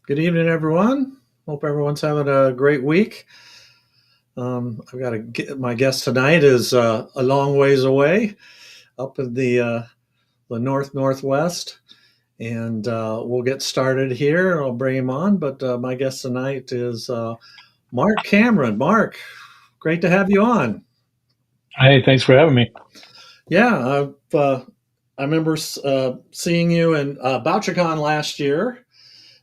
Good evening, everyone. Hope everyone's having a great week. I've got my guest tonight is a long ways away, up in the northwest, and we'll get started here. I'll bring him on, but my guest tonight is Marc Cameron. Marc, great to have you on. Hey, thanks for having me. Yeah, I remember seeing you in BoucherCon last year,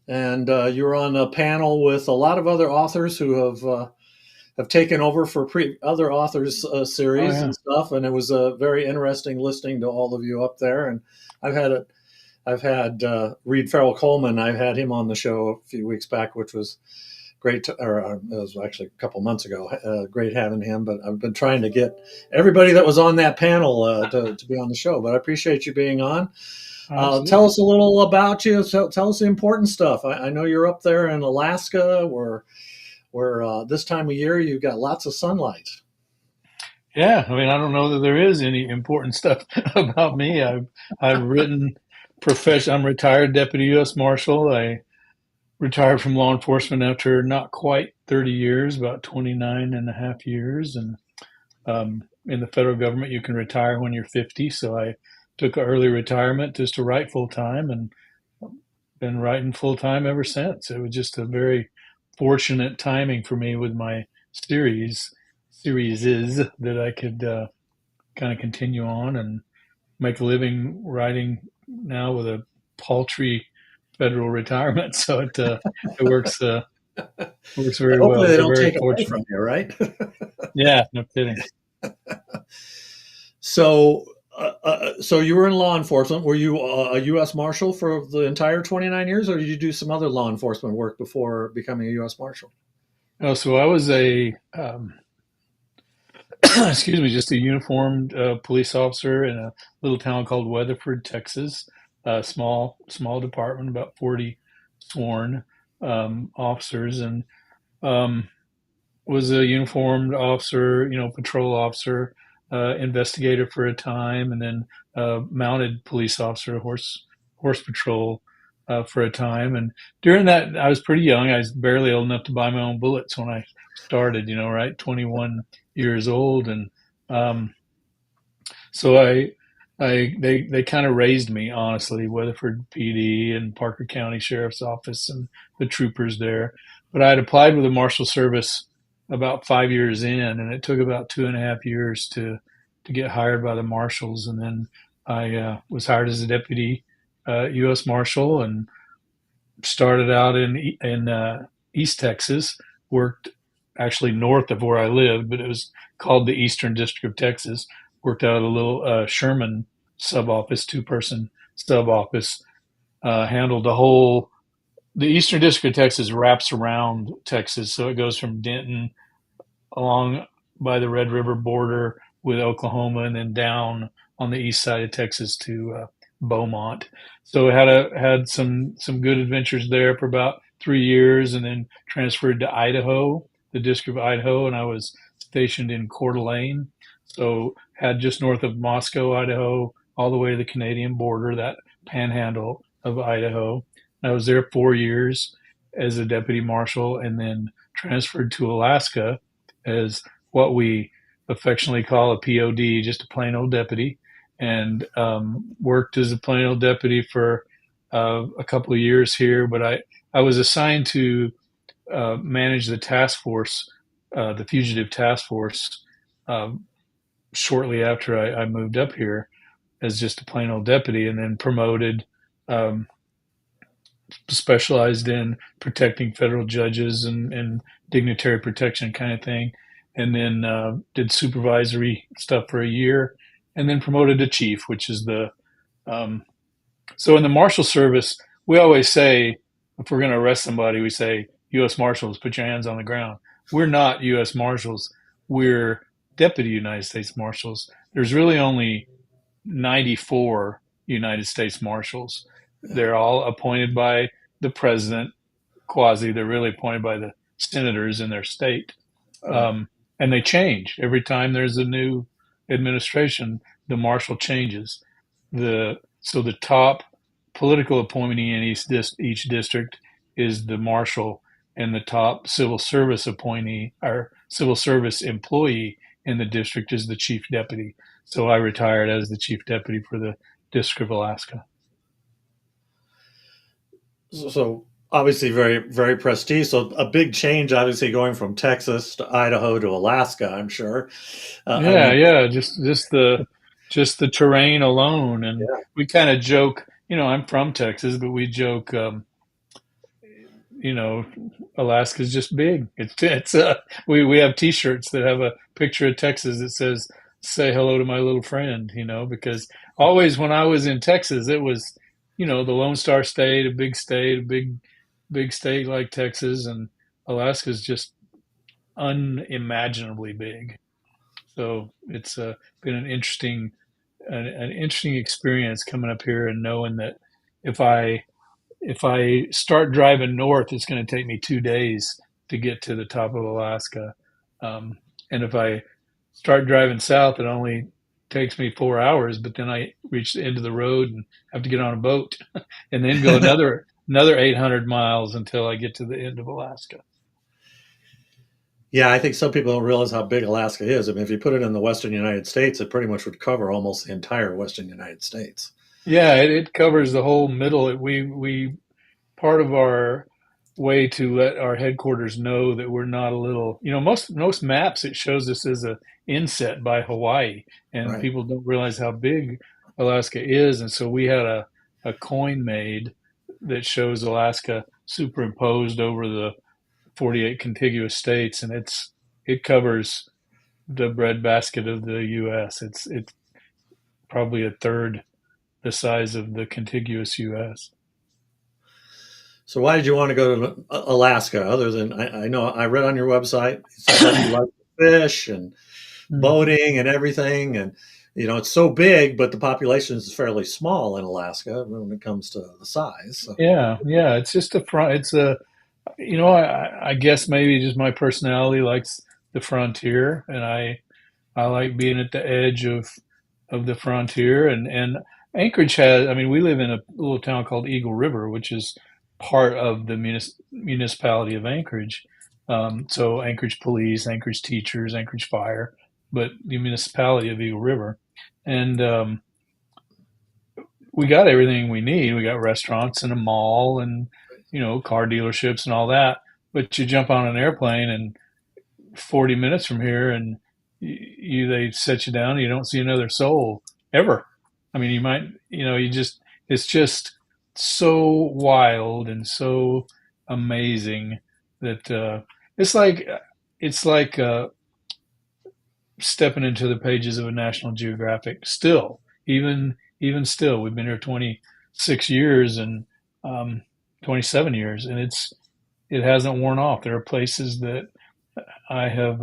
and you were on a panel with a lot of other authors who have taken over for other authors Oh series yeah. and stuff, and it was very interesting listening to all of you up there. And I've had it. I've had Reed Farrell Coleman. I've had him on the show a few weeks back, which was great. Or it was actually a couple months ago. Great having him. But I've been trying to get everybody that was on that panel to be on the show. But I appreciate you being on. Oh, Tell absolutely. us a little about you. Tell us the important stuff. I know you're up there in Alaska, where this time of year you've got lots of sunlight. Yeah, I mean, I don't know that there is any important stuff about me. I've written profession. I'm retired Deputy U.S. Marshal. I retired from law enforcement after not quite 30 years, about 29 and a half years. And in the federal government, you can retire when you're 50. So I took an early retirement just to write full time and been writing full time ever since. It was just a very fortunate timing for me with my series is that I could kind of continue on and make a living writing now with a paltry federal retirement. So it works very Hopefully, well. they So don't very take it away fortunate. from you, right? Yeah, no kidding. So you were in law enforcement. Were you a U.S. Marshal for the entire 29 years, or did you do some other law enforcement work before becoming a U.S. Marshal? Oh, so I was a excuse me, just a uniformed police officer in a little town called Weatherford, Texas. A small department, about 40 sworn officers, and um, was a uniformed officer, patrol officer, investigator for a time, and then mounted police officer, horse patrol for a time. And during that, I was pretty young. I was barely old enough to buy my own bullets when I started. Right, 21 years old, and um, so they kind of raised me, honestly, Weatherford PD and Parker County Sheriff's Office and the troopers there. But I had applied with the Marshal Service about 5 years in, and it took about 2.5 years to get hired by the marshals. And then I was hired as a deputy U.S. Marshal and started out in East Texas. Worked actually north of where I lived, but it was called the Eastern District of Texas. Worked out of a little Sherman sub office, 2-person sub office. Handled the Eastern District of Texas wraps around Texas, so it goes from Denton along by the Red River border with Oklahoma, and then down on the east side of Texas to Beaumont. So I had some good adventures there for about 3 years, and then transferred to Idaho, the District of Idaho, and I was stationed in Coeur d'Alene. So had just north of Moscow, Idaho, all the way to the Canadian border, that panhandle of Idaho. I was there 4 years as a deputy marshal, and then transferred to Alaska as what we affectionately call a POD, just a plain old deputy, and worked as a plain old deputy for a couple of years here. But I was assigned to manage the task force, the fugitive task force, um, shortly after I moved up here as just a plain old deputy, and then promoted. Um, Specialized in protecting federal judges and dignitary protection kind of thing. And then did supervisory stuff for a year, and then promoted to chief, which is um, so in the Marshal Service, we always say, if we're going to arrest somebody, we say, U.S. Marshals, put your hands on the ground. We're not U.S. Marshals. We're Deputy United States Marshals. There's really only 94 United States Marshals. They're all appointed by the president, quasi. They're really appointed by the senators in their state. Uh, Um, and they change every time there's a new administration. The marshal changes. The top political appointee in each district is the Marshal, and the top civil service appointee or civil service employee in the district is the Chief Deputy. So I retired as the Chief Deputy for the District of Alaska. So obviously very, very prestige. So a big change, obviously, going from Texas to Idaho to Alaska, I'm sure. I Yeah, mean, yeah, just the terrain alone, and yeah, we kind of joke. I'm from Texas, but we joke. You know, Alaska's just big. We have T-shirts that have a picture of Texas that says "Say hello to my little friend." Because always when I was in Texas, it was the Lone Star State, a big state like Texas, and Alaska's just unimaginably big. So it's been an interesting experience coming up here and knowing that if I if I start driving north, it's going to take me 2 days to get to the top of Alaska. And if I start driving south, it only takes me 4 hours, but then I reach the end of the road and have to get on a boat and then go another 800 miles until I get to the end of Alaska. yeah. I think some people don't realize how big Alaska is. I mean, if you put it in the Western United States, it pretty much would cover almost the entire Western United States. Yeah, it covers the whole middle. We part of our way to let our headquarters know that we're not a little, most maps it shows us as a inset by Hawaii, and Right. people don't realize how big Alaska is. And so we had a coin made that shows Alaska superimposed over the 48 contiguous states, and it covers the breadbasket of the U.S. It's probably a third the size of the contiguous U.S. So why did you want to go to Alaska? Other than I know I read on your website, it sounds like you like fish and boating and everything, and it's so big, but the population is fairly small in Alaska when it comes to the size. So Yeah, yeah. It's just a front. I guess maybe just my personality likes the frontier, and I like being at the edge of the frontier. And Anchorage has. I mean, we live in a little town called Eagle River, which is part of the municipality of Anchorage. So Anchorage Police, Anchorage Teachers, Anchorage Fire, but the municipality of Eagle River, and we got everything we need. We got restaurants and a mall and car dealerships and all that. But you jump on an airplane and 40 minutes from here, and they set you down. And you don't see another soul ever. I mean, you might it's just so wild and so amazing that it's like it's like stepping into the pages of a National Geographic. Still, even still, we've been here 26 years and 27 years, and it hasn't worn off. There are places that I have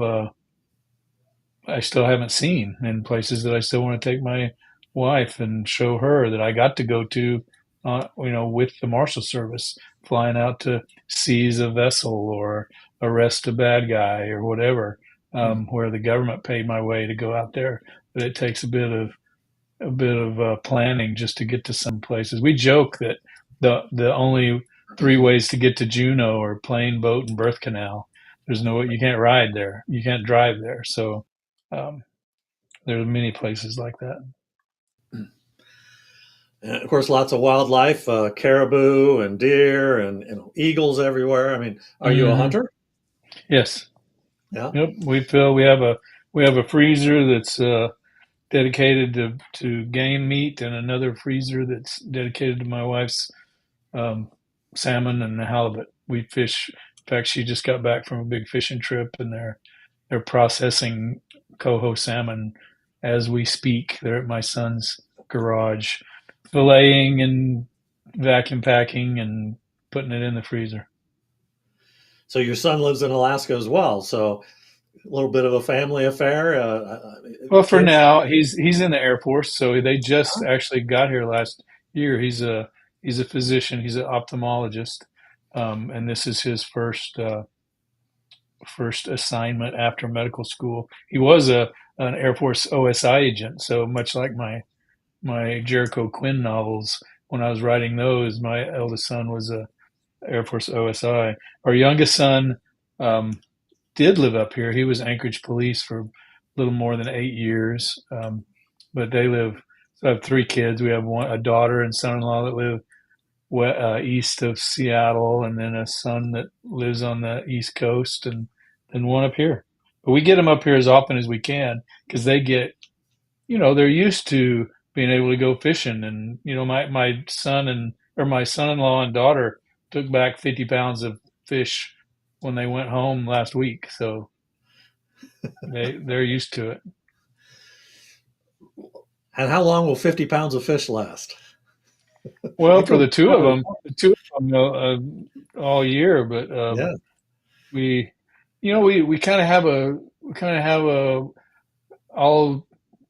I still haven't seen, and places that I still want to take my wife and show her that I got to go to, with the Marshal Service, flying out to seize a vessel or arrest a bad guy or whatever, where the government paid my way to go out there. But it takes a bit of planning just to get to some places. We joke that the only three ways to get to Juneau are plane, boat, and birth canal. You can't ride there, you can't drive there. So um, there are many places like that. and of course, lots of wildlife, caribou and deer and eagles everywhere. I mean, are you a Hmm. hunter? Yes. Yeah. Yep. We have a freezer that's dedicated to game meat, and another freezer that's dedicated to my wife's um, salmon and halibut. We fish. In fact, she just got back from a big fishing trip, and they're processing coho salmon as we speak. They're at my son's garage, filleting and vacuum packing and putting it in the freezer. So your son lives in Alaska as well. So a little bit of a family affair. Well, for Kids. now, he's in the Air Force, so they just actually got here last year. He's a physician. He's an ophthalmologist, and this is his first assignment after medical school. He was an Air Force OSI agent, so much like my Jericho Quinn novels. When I was writing those, my eldest son was Air Force OSI. Our youngest son um, did live up here. He was Anchorage police for a little more than 8 years. But they live, so I have three kids. We have a daughter and son-in-law that live east of Seattle, and then a son that lives on the East Coast, and then one up here. But we get them up here as often as we can because they get, they're used to being able to go fishing. And, my son or my son-in-law and daughter took back 50 pounds of fish when they went home last week. So they're used to it. And how long will 50 pounds of fish last? I Well, for go, the two of them, all year, but yeah. we, we kind of have a, I'll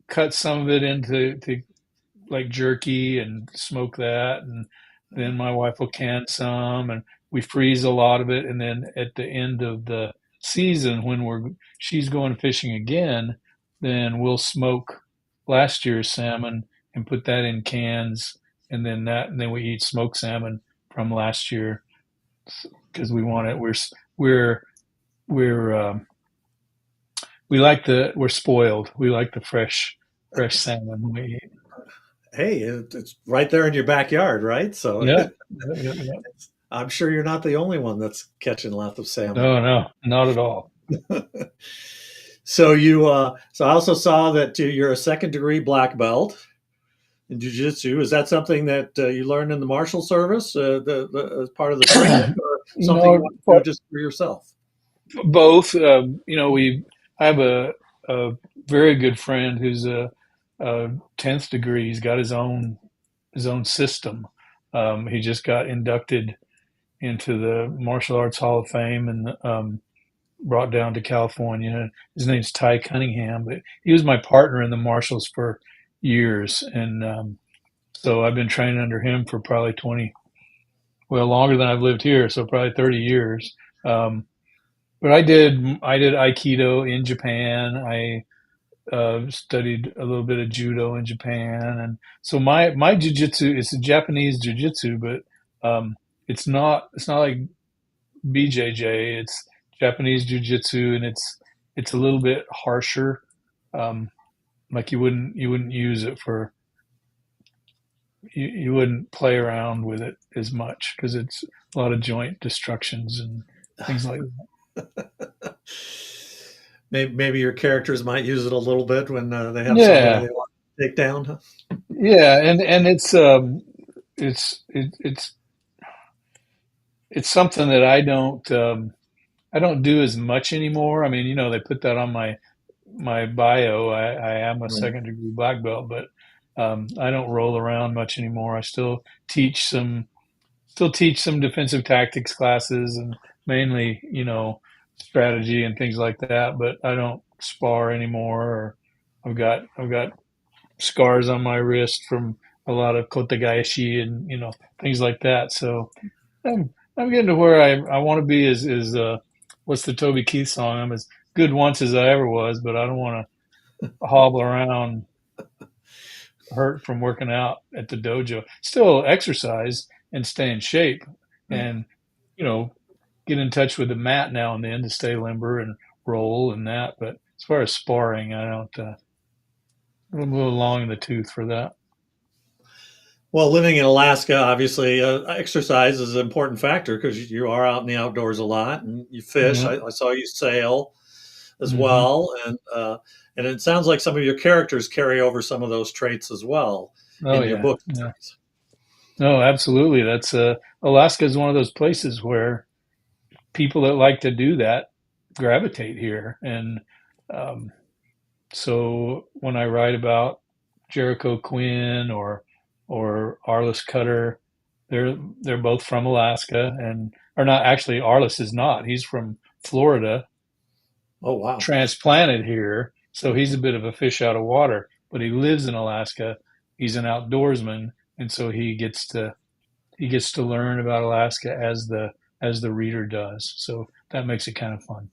cut some of it into like jerky and smoke that, and then my wife will can some, and we freeze a lot of it, and then at the end of the season when she's going fishing again, then we'll smoke last year's salmon and put that in cans, and then we eat smoked salmon from last year because we want it. We're we're we're spoiled. We like the fresh salmon we eat. Hey, it's right there in your backyard, right? So Yeah. Yeah. I'm sure you're not the only one that's catching lots of salmon. No, no, not at all. So so I also saw that you're a second degree black belt in Jujitsu. Is that something that you learned in the Marshal service, as part of the training, or something you No, want to do just for yourself? both. I have a very good friend who's a 10th degree. He's got his own system. He just got inducted into the Martial Arts Hall of Fame and brought down to California. His name's Ty Cunningham, but he was my partner in the Marshals for years, and so I've been training under him for probably 20, well, longer than I've lived here, so probably 30 years. Um, but I did Aikido in Japan. I studied a little bit of judo in Japan, and so my jujitsu is a Japanese jujitsu, but it's not like BJJ. It's Japanese jujitsu, and it's a little bit harsher. Um, like you wouldn't use it for you wouldn't play around with it as much because it's a lot of joint destructions and things like that. Maybe your characters might use it a little bit when they have somebody Yeah, they want to take down. Huh? yeah, and it's it's something that I don't do as much anymore. I mean, they put that on my bio. I am a Right. second degree black belt, but I don't roll around much anymore. I still teach some defensive tactics classes and mainly, strategy and things like that, but I don't spar anymore. Or I've got scars on my wrist from a lot of kotegaeshi and things like that. So I'm getting to where I want to be. Is what's the Toby Keith song? I'm as good once as I ever was, but I don't want to hobble around hurt from working out at the dojo. Still exercise and stay in shape, and you know get in touch with the mat now and then to stay limber and roll and that. But as far as sparring, I don't. I'm a little long in the tooth for that. Well, living in Alaska, obviously, exercise is an important factor because you are out in the outdoors a lot and you fish. Yeah. I saw you sail as Hmm. well, and it sounds like some of your characters carry over some of those traits as well Oh in your yeah. book Yeah. series. No, absolutely. That's Alaska is one of those places where people that like to do that gravitate here, and um, so when I write about Jericho Quinn or Arliss Cutter, they're both from Alaska, and or not actually. Arliss is not. He's from Florida, Oh, wow. transplanted here, so he's a bit of a fish out of water. But he lives in Alaska. He's an outdoorsman, and so he gets to learn about Alaska as the reader does. So that makes it kind of fun.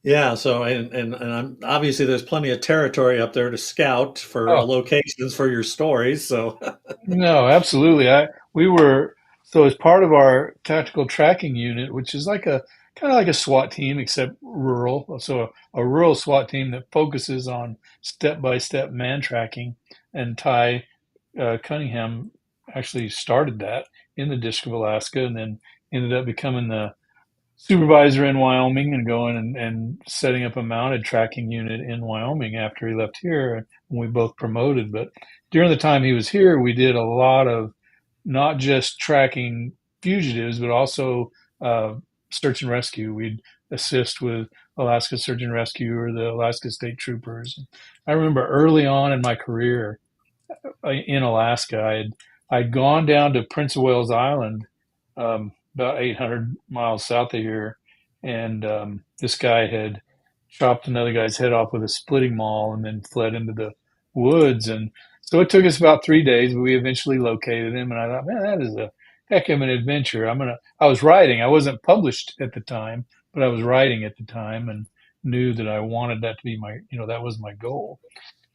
Yeah. So, and obviously there's plenty of territory up there to scout for Oh locations for your stories. So, no, absolutely. We were. So as part of our tactical tracking unit, which is like a kind of like a SWAT team except rural, so a rural SWAT team that focuses on step-by-step man tracking, and Ty Cunningham actually started that in the District of Alaska, and then ended up becoming the supervisor in Wyoming and going and setting up a mounted tracking unit in Wyoming after he left here, and we both promoted. But during the time he was here, we did a lot of not just tracking fugitives, but also uh, search and rescue. We'd assist with Alaska Search and Rescue or the Alaska State Troopers. I remember early on in my career in Alaska, I'd gone down to Prince of Wales Island, about 800 miles south of here, and this guy had chopped another guy's head off with a splitting maul and then fled into the woods. And so it took us about 3 days, but we eventually located him. And I thought, man, that is a heck of an adventure. I was writing. I wasn't published at the time, but I was writing at the time and knew that I wanted that to be that was my goal.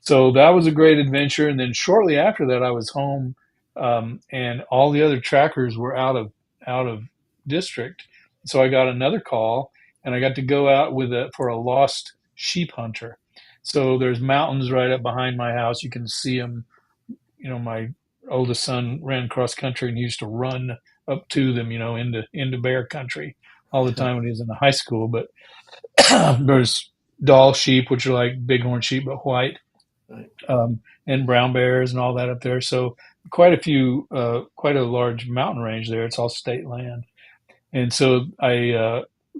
So that was a great adventure. And then shortly after that, I was home, and all the other trackers were out of district. So I got another call, and I got to go out for a lost sheep hunter. So there's mountains right up behind my house. You can see them. My oldest son ran cross country and he used to run up to them, into bear country all the time when he was in the high school. But there's Dall sheep, which are like bighorn sheep but white, Right. and brown bears and all that up there. So quite a large mountain range there. It's all state land. And so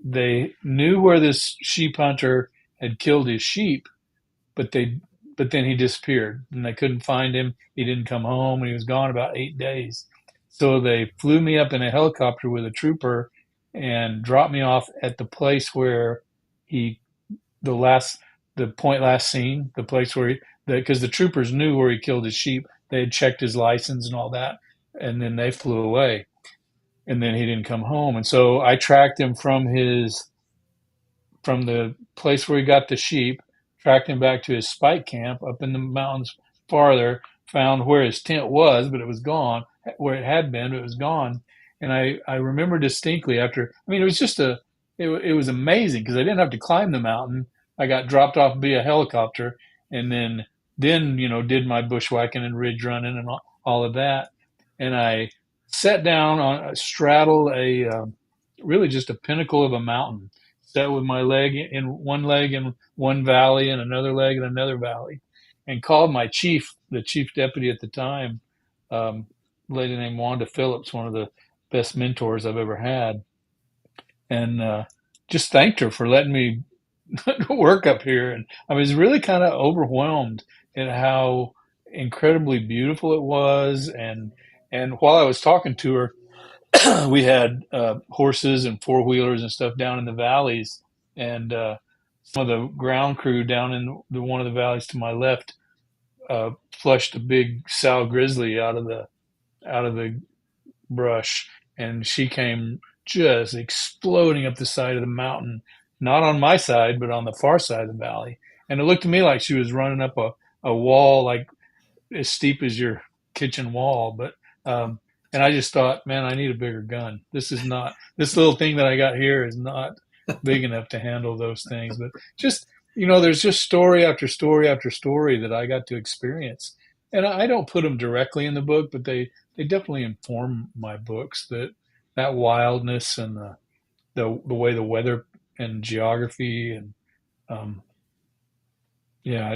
they knew where this sheep hunter had killed his sheep, but then he disappeared and they couldn't find him. He didn't come home and he was gone about 8 days. So they flew me up in a helicopter with a trooper and dropped me off at the place where he the last the point last seen, the place where because the troopers knew where he killed his sheep. They had checked his license and all that, and then they flew away. And then he didn't come home, and so I tracked him from the place where he got the sheep, tracked him back to his spike camp up in the mountains farther, found where his tent was, but it was gone, where it had been, but it was gone. And I remember distinctly it was it was amazing because I didn't have to climb the mountain. I got dropped off via helicopter and then, did my bushwhacking and ridge running and all of that. And I sat down straddled really just a pinnacle of a mountain, sat with my leg in one valley and another leg in another valley, and called the chief deputy at the time, um, lady named Wanda Phillips, one of the best mentors I've ever had, and just thanked her for letting me work up here. And I was really kind of overwhelmed at how incredibly beautiful it was. And while I was talking to her, we had horses and four wheelers and stuff down in the valleys, and some of the ground crew down in one of the valleys to my left flushed a big sow grizzly out of the brush, and she came just exploding up the side of the mountain, not on my side, but on the far side of the valley. And it looked to me like she was running up a wall like as steep as your kitchen wall. But and I just thought, man, I need a bigger gun. This little thing that I got here is not big enough to handle those things. But just there's just story after story after story that I got to experience, and I don't put them directly in the book, but they definitely inform my books, that wildness and the way the weather and geography and um, yeah,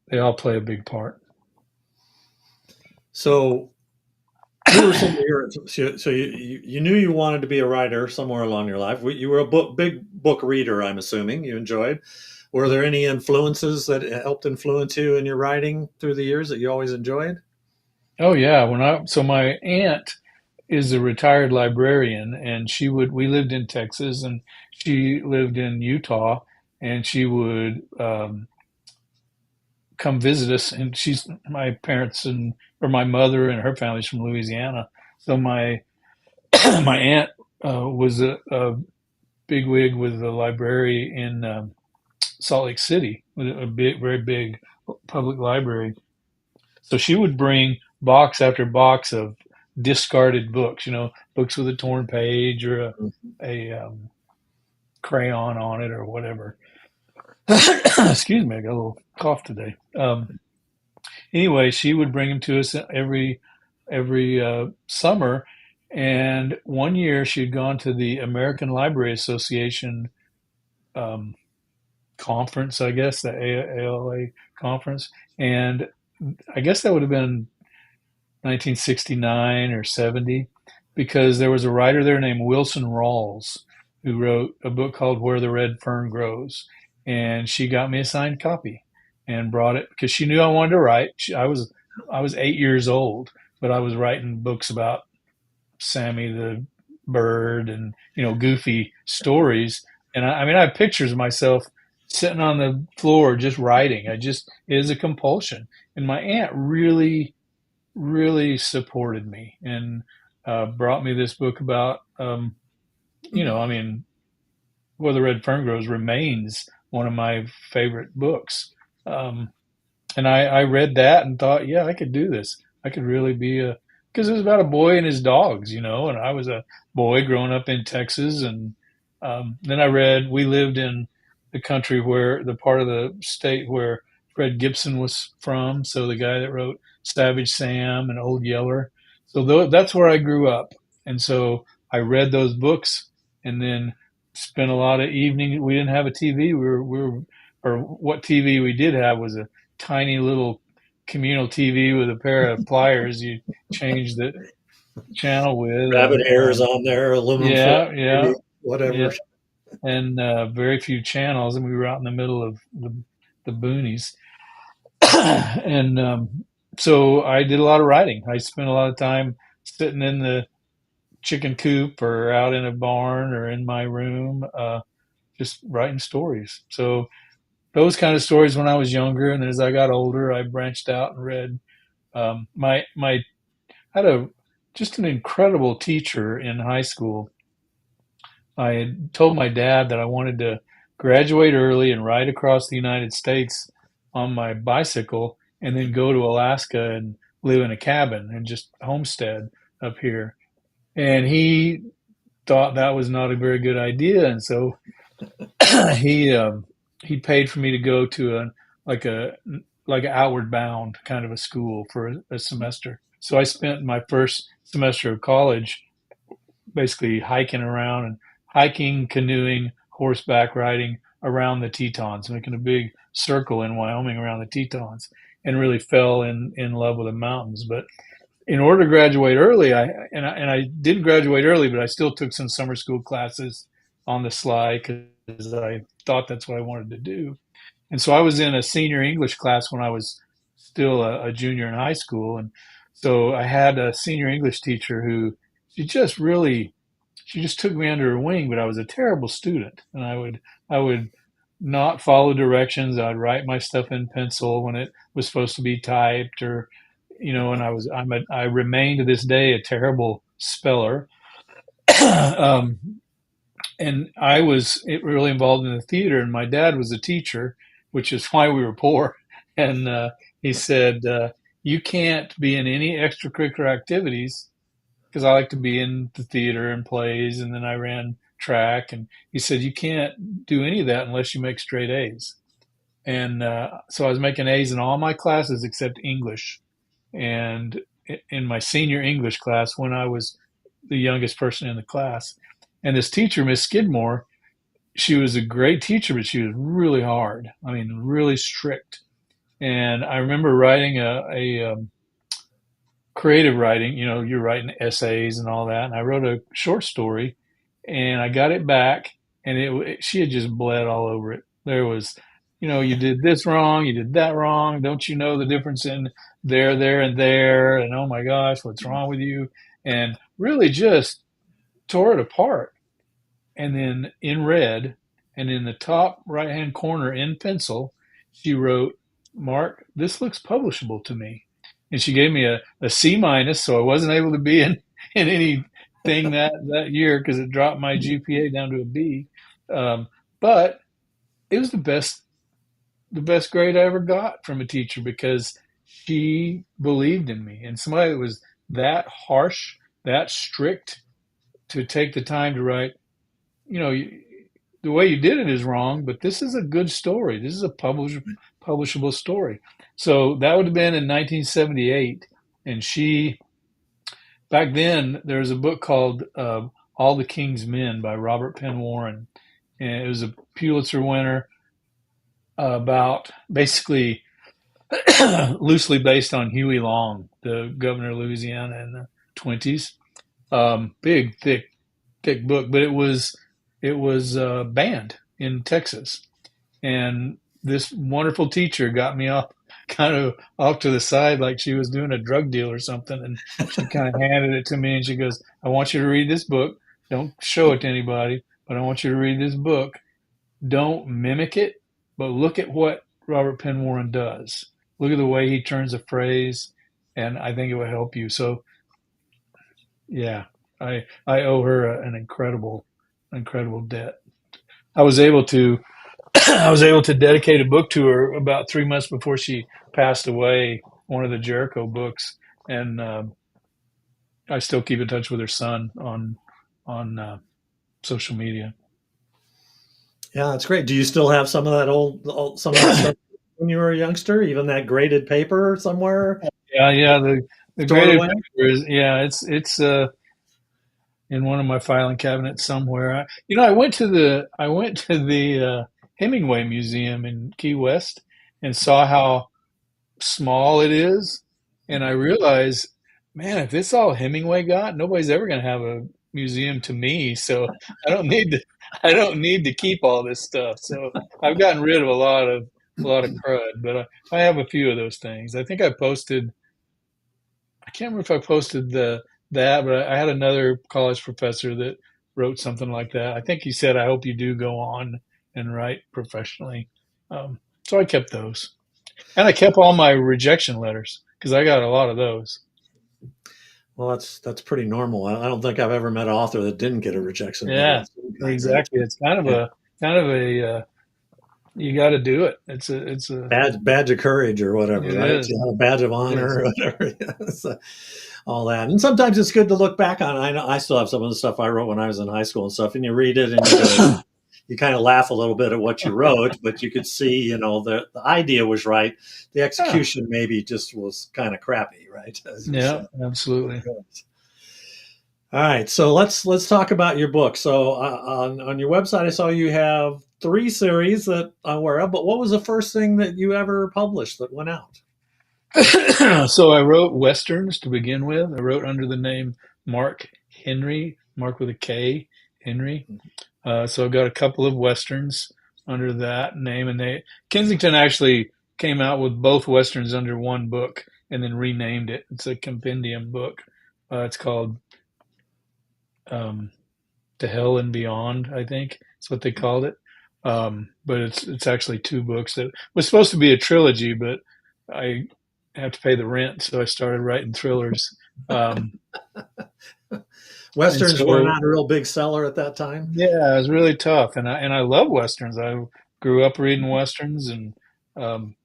they all play a big part. So who were some of your so you knew you wanted to be a writer somewhere along your life. You were a big book reader, I'm assuming. You enjoyed. Were there any influences that helped influence you in your writing through the years that you always enjoyed? Oh yeah, so my aunt is a retired librarian, and we lived in Texas and she lived in Utah, and she would come visit us. And my parents or my mother and her family's from Louisiana. So my my aunt was a bigwig with the library in Salt Lake City, with a very big public library. So she would bring box after box of discarded books, books with a torn page or Mhm. a crayon on it or whatever. Excuse me, I got a little cough today. Anyway, she would bring them to us every summer. And one year she had gone to the American Library Association um, conference, I guess, the ALA conference. And I guess that would have been 1969 or 70, because there was a writer there named Wilson Rawls who wrote a book called Where the Red Fern Grows. And she got me a signed copy and brought it because she knew I wanted to write. I was 8 years old, but I was writing books about Sammy the bird and goofy stories. And I mean, I have pictures of myself sitting on the floor just writing. It is a compulsion. And my aunt really, really supported me and brought me this book about, I mean, Where the Red Fern Grows remains one of my favorite books. Um, and I read that and thought, yeah, I could do this. I could really be because it was about a boy and his dogs, and I was a boy growing up in Texas. And then we lived in the country the part of the state where Fred Gibson was from. So the guy that wrote Savage Sam and Old Yeller. So that's where I grew up. And so I read those books and then spent a lot of evening. We didn't have a TV. Or what TV we did have was a tiny little communal TV with a pair of pliers you change the channel with, Rabbit and hairs on there, aluminum foil, yeah, yeah, maybe, yeah, whatever. and very few channels, and we were out in the middle of the boonies, and so I did a lot of writing. I spent a lot of time sitting in the chicken coop or out in a barn or in my room, just writing stories. So those kind of stories when I was younger, and as I got older, I branched out and read. My had a just an incredible teacher in high school. I had told my dad that I wanted to graduate early and ride across the United States on my bicycle and then go to Alaska and live in a cabin and just homestead up here. And he thought that was not a very good idea, and so he he paid for me to go to like a like an outward bound kind of a school for a semester. So I spent my first semester of college basically hiking, canoeing, horseback riding around the Tetons, making a big circle in Wyoming around the Tetons, and really fell in love with the mountains. But in order to graduate early, I didn't graduate early, but I still took some summer school classes on the sly because I thought that's what I wanted to do. And so I was in a senior English class when I was still a junior in high school, and so I had a senior English teacher who she just really she just took me under her wing. But I was a terrible student, and I would not follow directions. I'd write my stuff in pencil when it was supposed to be typed, or and I remain to this day a terrible speller. um, and I was really involved in the theater, and my dad was a teacher, which is why we were poor. And he said, "You can't be in any extracurricular activities," because I like to be in the theater and plays, and then I ran track. And he said, "You can't do any of that unless you make straight A's." And so I was making A's in all my classes except English. And in my senior English class, when I was the youngest person in the class, and this teacher, Miss Skidmore, she was a great teacher, but she was really hard. I mean, really strict. And I remember writing a creative writing. You're writing essays and all that. And I wrote a short story, and I got it back, and she had just bled all over it. There was, you did this wrong, you did that wrong. Don't you know the difference in there, there, and there? And oh my gosh, what's wrong with you? And really just tore it apart. And then in red, and in the top right hand corner in pencil, she wrote, "Mark, this looks publishable to me." And she gave me a C minus, so I wasn't able to be in anything that year because it dropped my GPA down to a B. But it was the best grade I ever got from a teacher because she believed in me, and somebody that was that harsh, that strict, to take the time to write, you know, the way you did it is wrong, but this is a good story. This is a publishable story. So that would have been in 1978. And back then, there was a book called All the King's Men by Robert Penn Warren. And it was a Pulitzer winner, about basically loosely based on Huey Long, the governor of Louisiana in the 20s. Big, thick book, but it was banned in Texas. And this wonderful teacher got me off kind of off to the side like she was doing a drug deal or something. And she kind of handed it to me and she goes, I want you to read this book. Don't show it to anybody, but I want you to read this book. Don't mimic it, but look at what Robert Penn Warren does. Look at the way he turns a phrase, and I think it will help you. So, yeah, I owe her an incredible debt. I was able to I was able to dedicate a book to her about 3 months before she passed away. One of the Jericho books, and I still keep in touch with her son on social media. Yeah, that's great. Do you still have some of that some of that stuff when you were a youngster? Even that graded paper somewhere Yeah. The stored graded away? paper is, yeah, it's in one of my filing cabinets somewhere. I went to the Hemingway Museum in Key West and saw how small it is, and I realized, man, if this all Hemingway got, nobody's ever going to have a museum to me. So I don't need to. I don't need to keep all this stuff. So I've gotten rid of a lot of crud, but I have a few of those things. I think I posted. I can't remember if I posted that, but I had another college professor that wrote something like that. I think he said, "I hope you do go on and write professionally." So I kept those. And I kept all my rejection letters because I got a lot of those. Well, that's pretty normal. I don't think I've ever met an author that didn't get a rejection letter Yeah, of some kind, right? exactly. It's kind of Yeah. a you got to do it. Badge of courage or whatever, It right? is. You have a badge of It is. honor or whatever. Yeah, so all that. And sometimes it's good to look back on. I know I still have some of the stuff I wrote when I was in high school and stuff, and you read it and you kind of laugh a little bit at what you wrote, but you could see, the idea was right. The Yeah, execution maybe just was kind of crappy, right? As you yeah, said. absolutely. All right, so let's talk about your book. So on your website, I saw you have 3 series that I'm aware of. But what was the first thing that you ever published that went out? So I wrote westerns to begin with. I wrote under the name Mark Henry, Mark with a K, Henry. So I've got a couple of westerns under that name, and Kensington actually came out with both westerns under one book and then renamed it. It's a compendium book. It's called um, To Hell and Beyond, I think. That's what they called it. But it's actually 2 books that was supposed to be a trilogy, but I have to pay the rent, so I started writing thrillers. Um, and Westerns were so not a real big seller at that time. Yeah, it was really tough, and I love westerns. I grew up reading westerns, and um,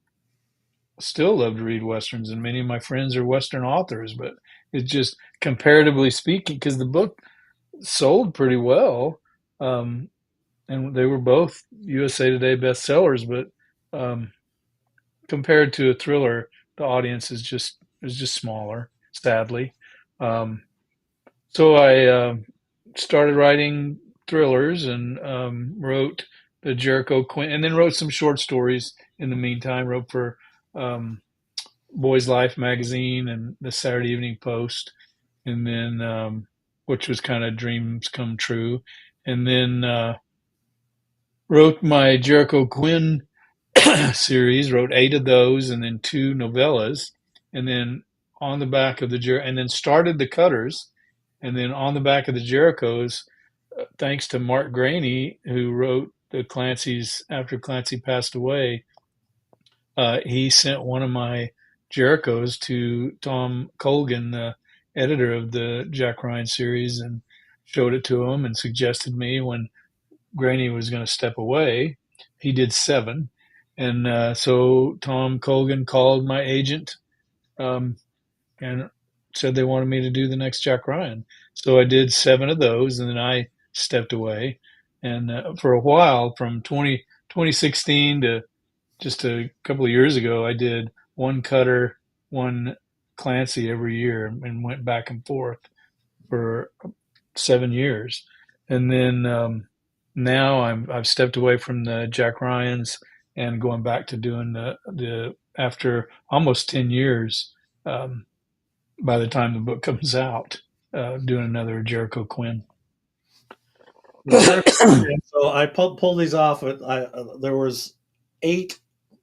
still love to read westerns. And many of my friends are western authors, but it's just comparatively speaking, because the book sold pretty well, um, and they were both USA Today bestsellers. But um, compared to a thriller, the audience is just smaller, sadly. Um, So I started writing thrillers and wrote the Jericho Quinn, and then wrote some short stories in the meantime. Wrote for um, Boys Life magazine and the Saturday Evening Post, and then which was kind of dreams come true. And then wrote my Jericho Quinn series. Wrote 8 of those, and then 2 novellas, and then on the back of and then started the Cutters, and then on the back of the Jerichos, thanks to Mark Graney, who wrote the Clancy's after Clancy passed away. He sent one of my Jerichos to Tom Colgan, the editor of the Jack Ryan series, and showed it to him and suggested me when Graney was going to step away. He did 7. And so Tom Colgan called my agent, um, and said they wanted me to do the next Jack Ryan. So I did 7 of those, and then I stepped away. And for a while, from 2016 to just a couple of years ago, I did one Cutter, one Clancy every year, and went back and forth for 7 years. And then now I've stepped away from the Jack Ryans and going back to doing the after almost 10 years. Um, by the time the book comes out, doing another Jericho Quinn. Now, Jericho, so I pulled these off. There was 8,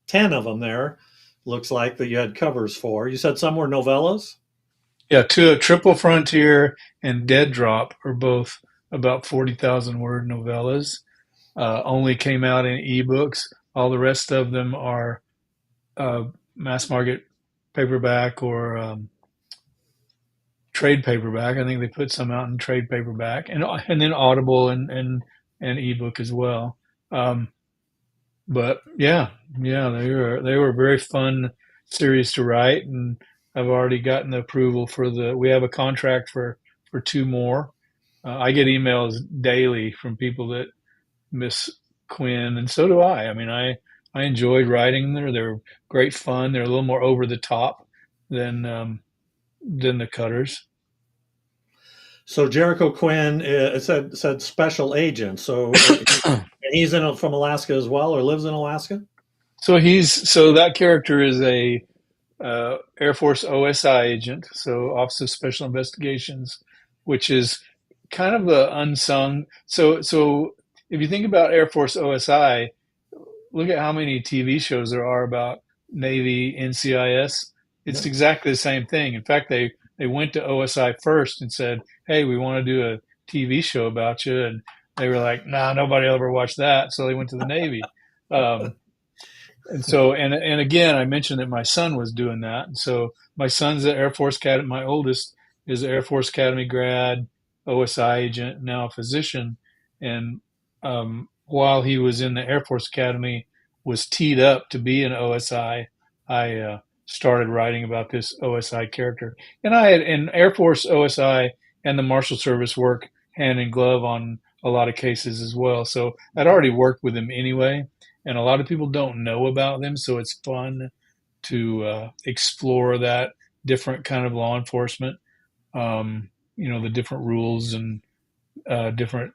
10 of them there. Looks like that you had covers for. You said some were novellas. Yeah, Triple Frontier and Dead Drop are both about 40,000 word novellas. Only came out in ebooks. All the rest of them are uh, mass market paperback or trade paperback. I think they put some out in trade paperback, and then Audible and ebook as well. Um, but yeah, they were very fun series to write, and I've already gotten the approval for the. We have a contract for 2 more. I get emails daily from people that miss Quinn, and so do I. I mean, I enjoyed writing them. They're great fun. They're a little more over the top than than the Cutters. So Jericho Quinn, it said special agent. So he's from Alaska as well, or lives in Alaska. So that character is a Air Force OSI agent, so Office of Special Investigations, which is kind of the unsung. So if you think about Air Force OSI, look at how many TV shows there are about Navy NCIS. Yeah. It's exactly the same thing. In fact, they went to OSI first and said, "Hey, we want to do a TV show about you," and they were like, "Nah, nobody will ever watch that." So they went to the Navy. Um, and so, and again, I mentioned that my son was doing that. And so my son's at Air Force Academy. My oldest is an Air Force Academy grad, OSI agent, now a physician. And while he was in the Air Force Academy, was teed up to be an OSI. I started writing about this OSI character, and I had in Air Force OSI and the Marshal Service work hand in glove on a lot of cases as well. So I'd already worked with him anyway, and a lot of people don't know about them. So it's fun to explore that different kind of law enforcement. The different rules and different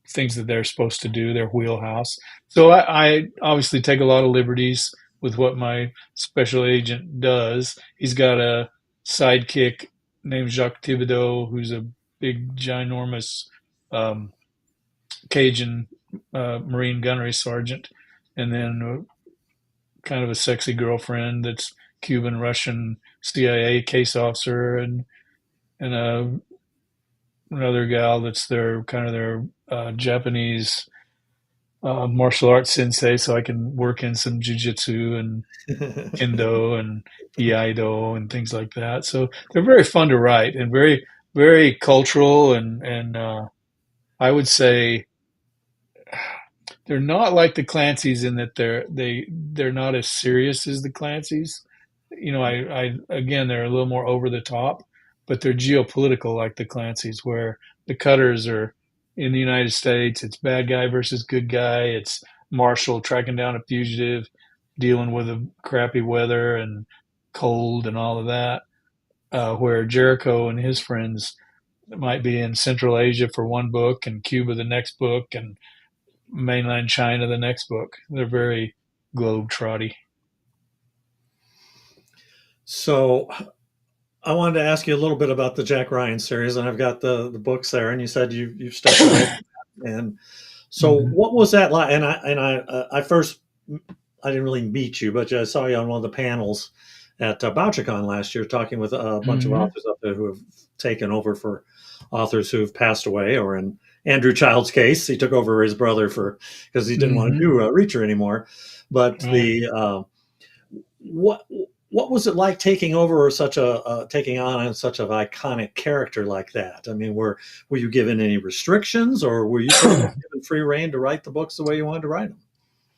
things that they're supposed to do, their wheelhouse. So I obviously take a lot of liberties with what my special agent does. He's got a sidekick named Jacques Thibodeau, who's a big, ginormous um, Cajun Marine gunnery sergeant, and then kind of a sexy girlfriend that's Cuban, Russian, CIA case officer, and another gal that's their Japanese martial arts sensei, so I can work in some jujitsu and kendo and iaido and things like that. So they're very fun to write and very very cultural and I would say they're not like the Clancys in that they're not as serious as the Clancys. I again they're a little more over the top, but they're geopolitical like the Clancys, where the Cutters are in the United States. It's bad guy versus good guy. It's Marshal tracking down a fugitive, dealing with the crappy weather and cold and all of that. Where Jericho and his friends might be in Central Asia for one book and Cuba the next book and mainland China the next book. They're very globe trotty. So I wanted to ask you a little bit about the Jack Ryan series, and I've got the books there. And you said you've stepped away, and so Mm-hmm. what was that like? And I first I didn't really meet you, but I saw you on one of the panels at BoucherCon last year, talking with a bunch of Mm-hmm. authors up there who have taken over for authors who have passed away, or in Andrew Child's case, he took over his brother because he didn't want to Mm-hmm. do Reacher anymore. But Right. what what was it like taking over taking on such an iconic character like that? I mean, were you given any restrictions, or were you pretty much given free reign to write the books the way you wanted to write them?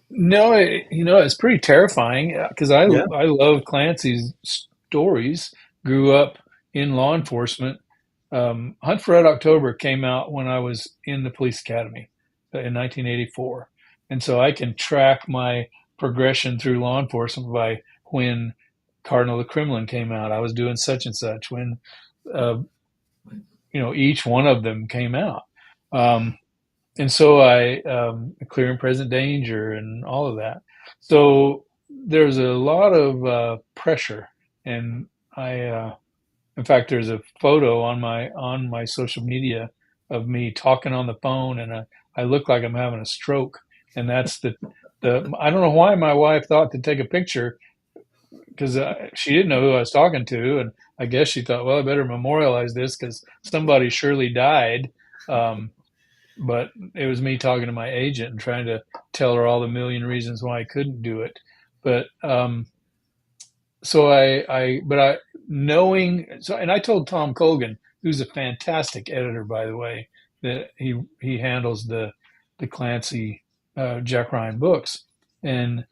No, it's pretty terrifying because I Yeah. I love Clancy's stories. Grew up in law enforcement. Hunt for Red October came out when I was in the police academy in 1984. And so I can track my progression through law enforcement by when Cardinal of the Kremlin came out. I was doing such and such when, uh, each one of them came out. Um, and so Clear and Present Danger and all of that. So there's a lot of pressure. And in fact, there's a photo on my social media of me talking on the phone, and I look like I'm having a stroke. And that's the I don't know why my wife thought to take a picture because she didn't know who I was talking to, and I guess she thought, well, I better memorialize this because somebody surely died. Um, but it was me talking to my agent and trying to tell her all the million reasons why I couldn't do it. But so but I knowing so, and I told Tom Colgan, who's a fantastic editor, by the way, that he handles the Clancy Jack Ryan books, and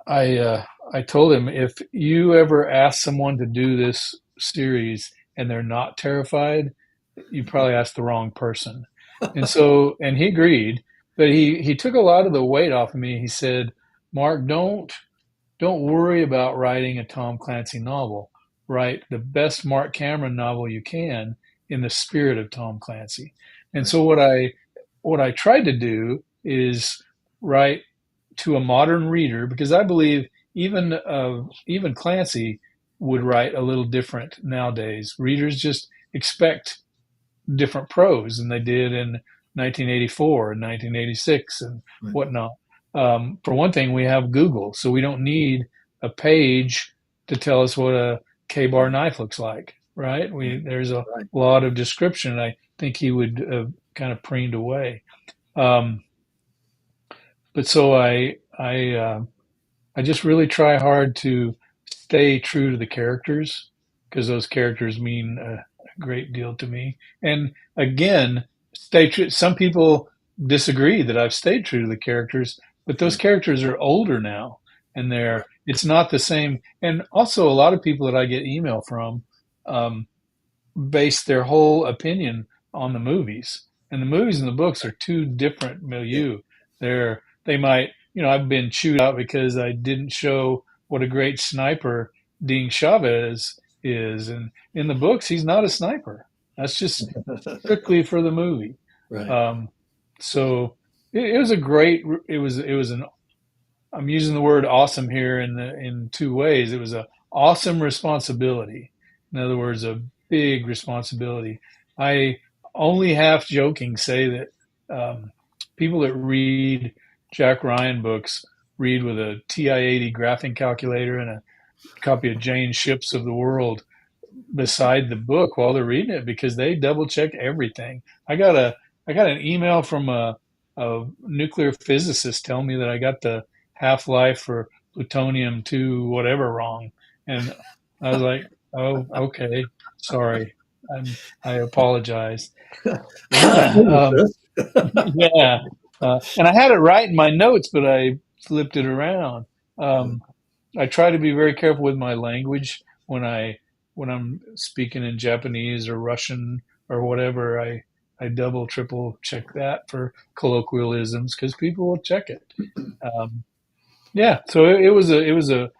I told him, if you ever ask someone to do this series and they're not terrified, you probably asked the wrong person. And he agreed, but he took a lot of the weight off of me. He said, Mark, don't worry about writing a Tom Clancy novel. Write the best Marc Cameron novel you can in the spirit of Tom Clancy. And so what I tried to do is write to a modern reader, because I believe even Clancy would write a little different nowadays. Readers just expect different prose than they did in 1984 and 1986 and whatnot. For one thing, we have Google, so we don't need a page to tell us what a K-bar knife looks like, right? There's a lot of description. I think he would kind of preened away. But so I just really try hard to stay true to the characters because those characters mean a great deal to me. And again, stay true. Some people disagree that I've stayed true to the characters, but those characters are older now, and it's not the same. And also, a lot of people that I get email from um, base their whole opinion on the movies, and the movies and the books are two different milieu. They might, I've been chewed out because I didn't show what a great sniper Dean Chavez is, and in the books he's not a sniper. That's just strictly for the movie. Right. So it was a great. It was an. I'm using the word awesome here in two ways. It was a awesome responsibility. In other words, a big responsibility. I only half joking say that people that read Jack Ryan books read with a TI-80 graphing calculator and a copy of Jane Ships of the World beside the book while they're reading it, because they double check everything. I got an email from a nuclear physicist telling me that I got the half life for plutonium 2 whatever wrong, and I was like, oh, okay, sorry, I apologize. um, yeah, and I had it right in my notes, but I flipped it around. Um, I try to be very careful with my language when I'm speaking in Japanese or Russian or whatever. I double, triple check that for colloquialisms because people will check it. Um, yeah, so it was a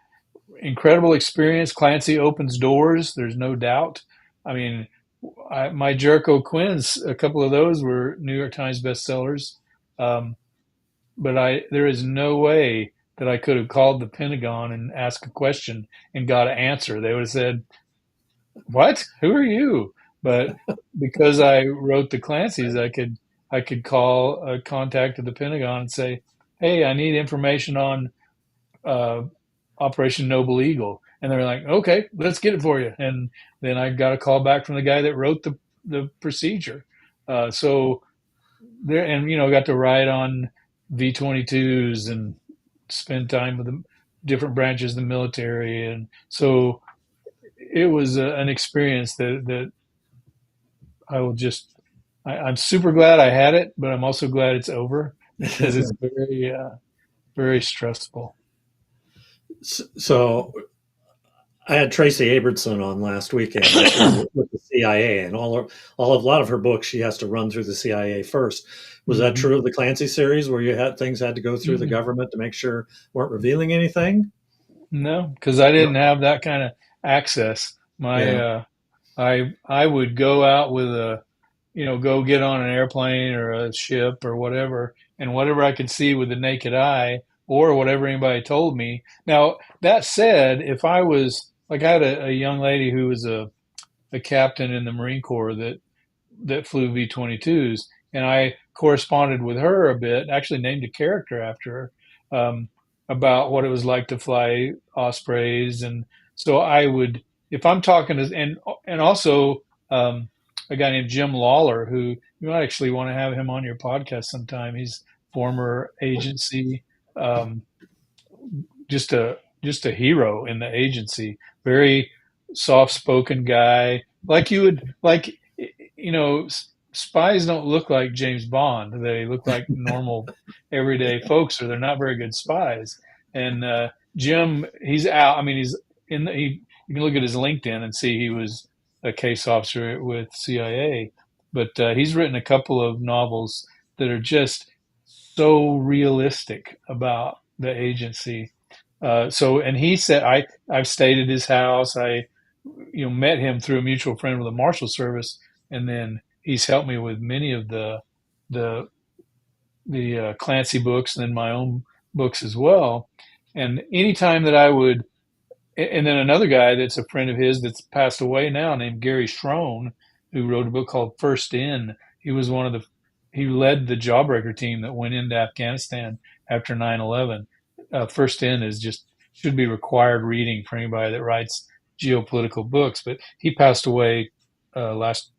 incredible experience. Clancy opens doors. There's no doubt. I mean, my Jericho Quinns, a couple of those were New York Times bestsellers. Um, but there is no way that I could have called the Pentagon and asked a question and got an answer. They would have said, "What? Who are you?" But because I wrote the Clancy's, I could call a contact at the Pentagon and say, "Hey, I need information on uh, Operation Noble Eagle," and they're like, "Okay, let's get it for you." And then I got a call back from the guy that wrote the procedure. So there, and got to ride on V-22s and spend time with the different branches of the military, and so it was an experience that I will just. I'm super glad I had it, but I'm also glad it's over because it's very stressful. So I had Tracy Abertson on last weekend, and she was with the CIA, and a lot of her books she has to run through the CIA first. Was that Hmm. true of the Clancy series, where you had things had to go through the government to make sure weren't revealing anything? No, because I No. didn't have that kind of access. My Yeah. I would go out with go get on an airplane or a ship or whatever, and whatever I could see with the naked eye or whatever anybody told me. Now, that said, if I was like I had a young lady who was a captain in the Marine Corps that flew V-22s, and I corresponded with her a bit. Actually, named a character after her about what it was like to fly Ospreys, and so I would, if I'm talking to, and also a guy named Jim Lawler, who you might actually want to have him on your podcast sometime. He's former agency, um, just a hero in the agency. Very soft spoken guy, like you would like. Spies don't look like James Bond. They look like normal, everyday folks, or they're not very good spies. And Jim, he's out. I mean, he's in. You can look at his LinkedIn and see he was a case officer with CIA. But he's written a couple of novels that are just so realistic about the agency. And he said, I've stayed at his house. I, met him through a mutual friend with the Marshal Service, and then he's helped me with many of the Clancy books, and then my own books as well. And anytime that I would, and then another guy that's a friend of his that's passed away now, named Gary Strone, who wrote a book called First In. He was he led the Jawbreaker team that went into Afghanistan after 9/11. First In is just should be required reading for anybody that writes geopolitical books. But he passed away last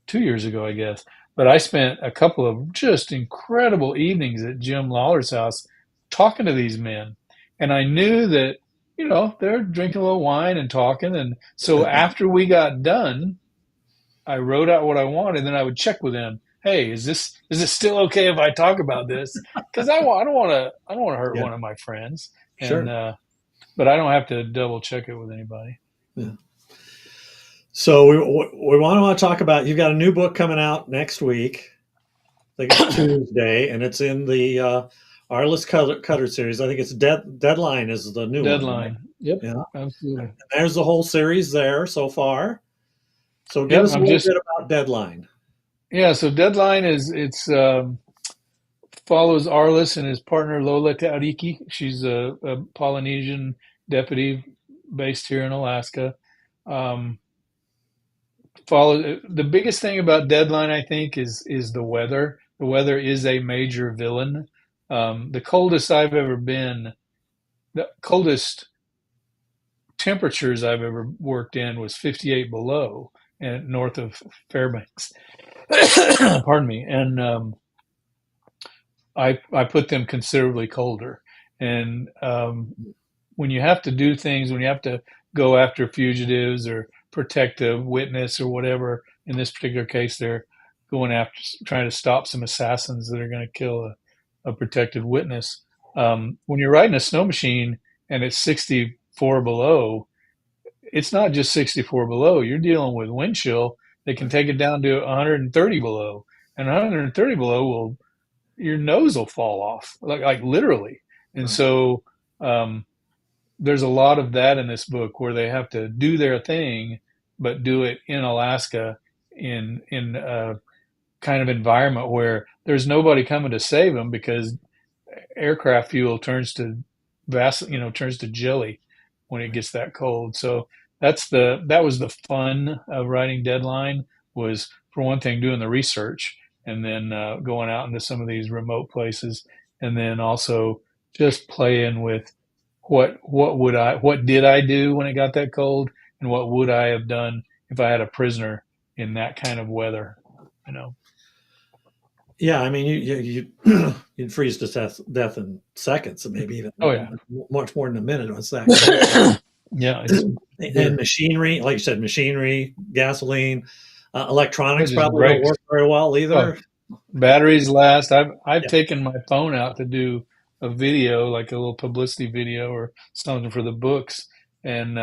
2 years ago, I guess. But I spent a couple of just incredible evenings at Jim Lawler's house talking to these men. And I knew that, they're drinking a little wine and talking. And so after we got done, I wrote out what I wanted, and then I would check with them. Hey, is this still okay if I talk about this? Because I don't want to hurt Yeah. one of my friends, and Sure. but I don't have to double check it with anybody. Yeah. So we want to talk about. You've got a new book coming out next week. I think it's Tuesday, and it's in the Arliss Cutter series. I think it's Deadline is the new one, right? Deadline. Yep, Yeah. absolutely. And there's the whole series there so far. So give Yep, us a I'm little just bit about Deadline. yeah. So Deadline it's follows Arliss and his partner Lola Tauriki. She's a Polynesian deputy based here in Alaska. Um, follow the biggest thing about Deadline, I think, is the weather. The weather is a major villain. The coldest I've ever been, the coldest temperatures I've ever worked in was 58 below and north of Fairbanks. Pardon me. And I put them considerably colder. And when you have to do things, when you have to go after fugitives or protect a witness or whatever, in this particular case, they're going after trying to stop some assassins that are going to kill a protected witness. When you're riding a snow machine and it's 64 below, it's not just 64 below. You're dealing with wind chill that can take it down to 130 below, and 130 below will your nose will fall off, like literally. And Right. so um, there's a lot of that in this book where they have to do their thing, but do it in Alaska in a kind of environment where there's nobody coming to save them because aircraft fuel turns to jelly when it gets that cold. So that was the fun of writing Deadline, was for one thing doing the research and then going out into some of these remote places, and then also just playing with what did I do when it got that cold, and what would I have done if I had a prisoner in that kind of weather, you know. Yeah, I mean, you'd freeze to death in seconds, and maybe even Oh yeah. much more than a minute. It's that cold. Yeah, it's And severe. machinery, like you said, machinery, gasoline, electronics It just probably don't breaks. work very well Oh, either. batteries last. I've Yeah, taken my phone out to do a video, like a little publicity video or something for the books, and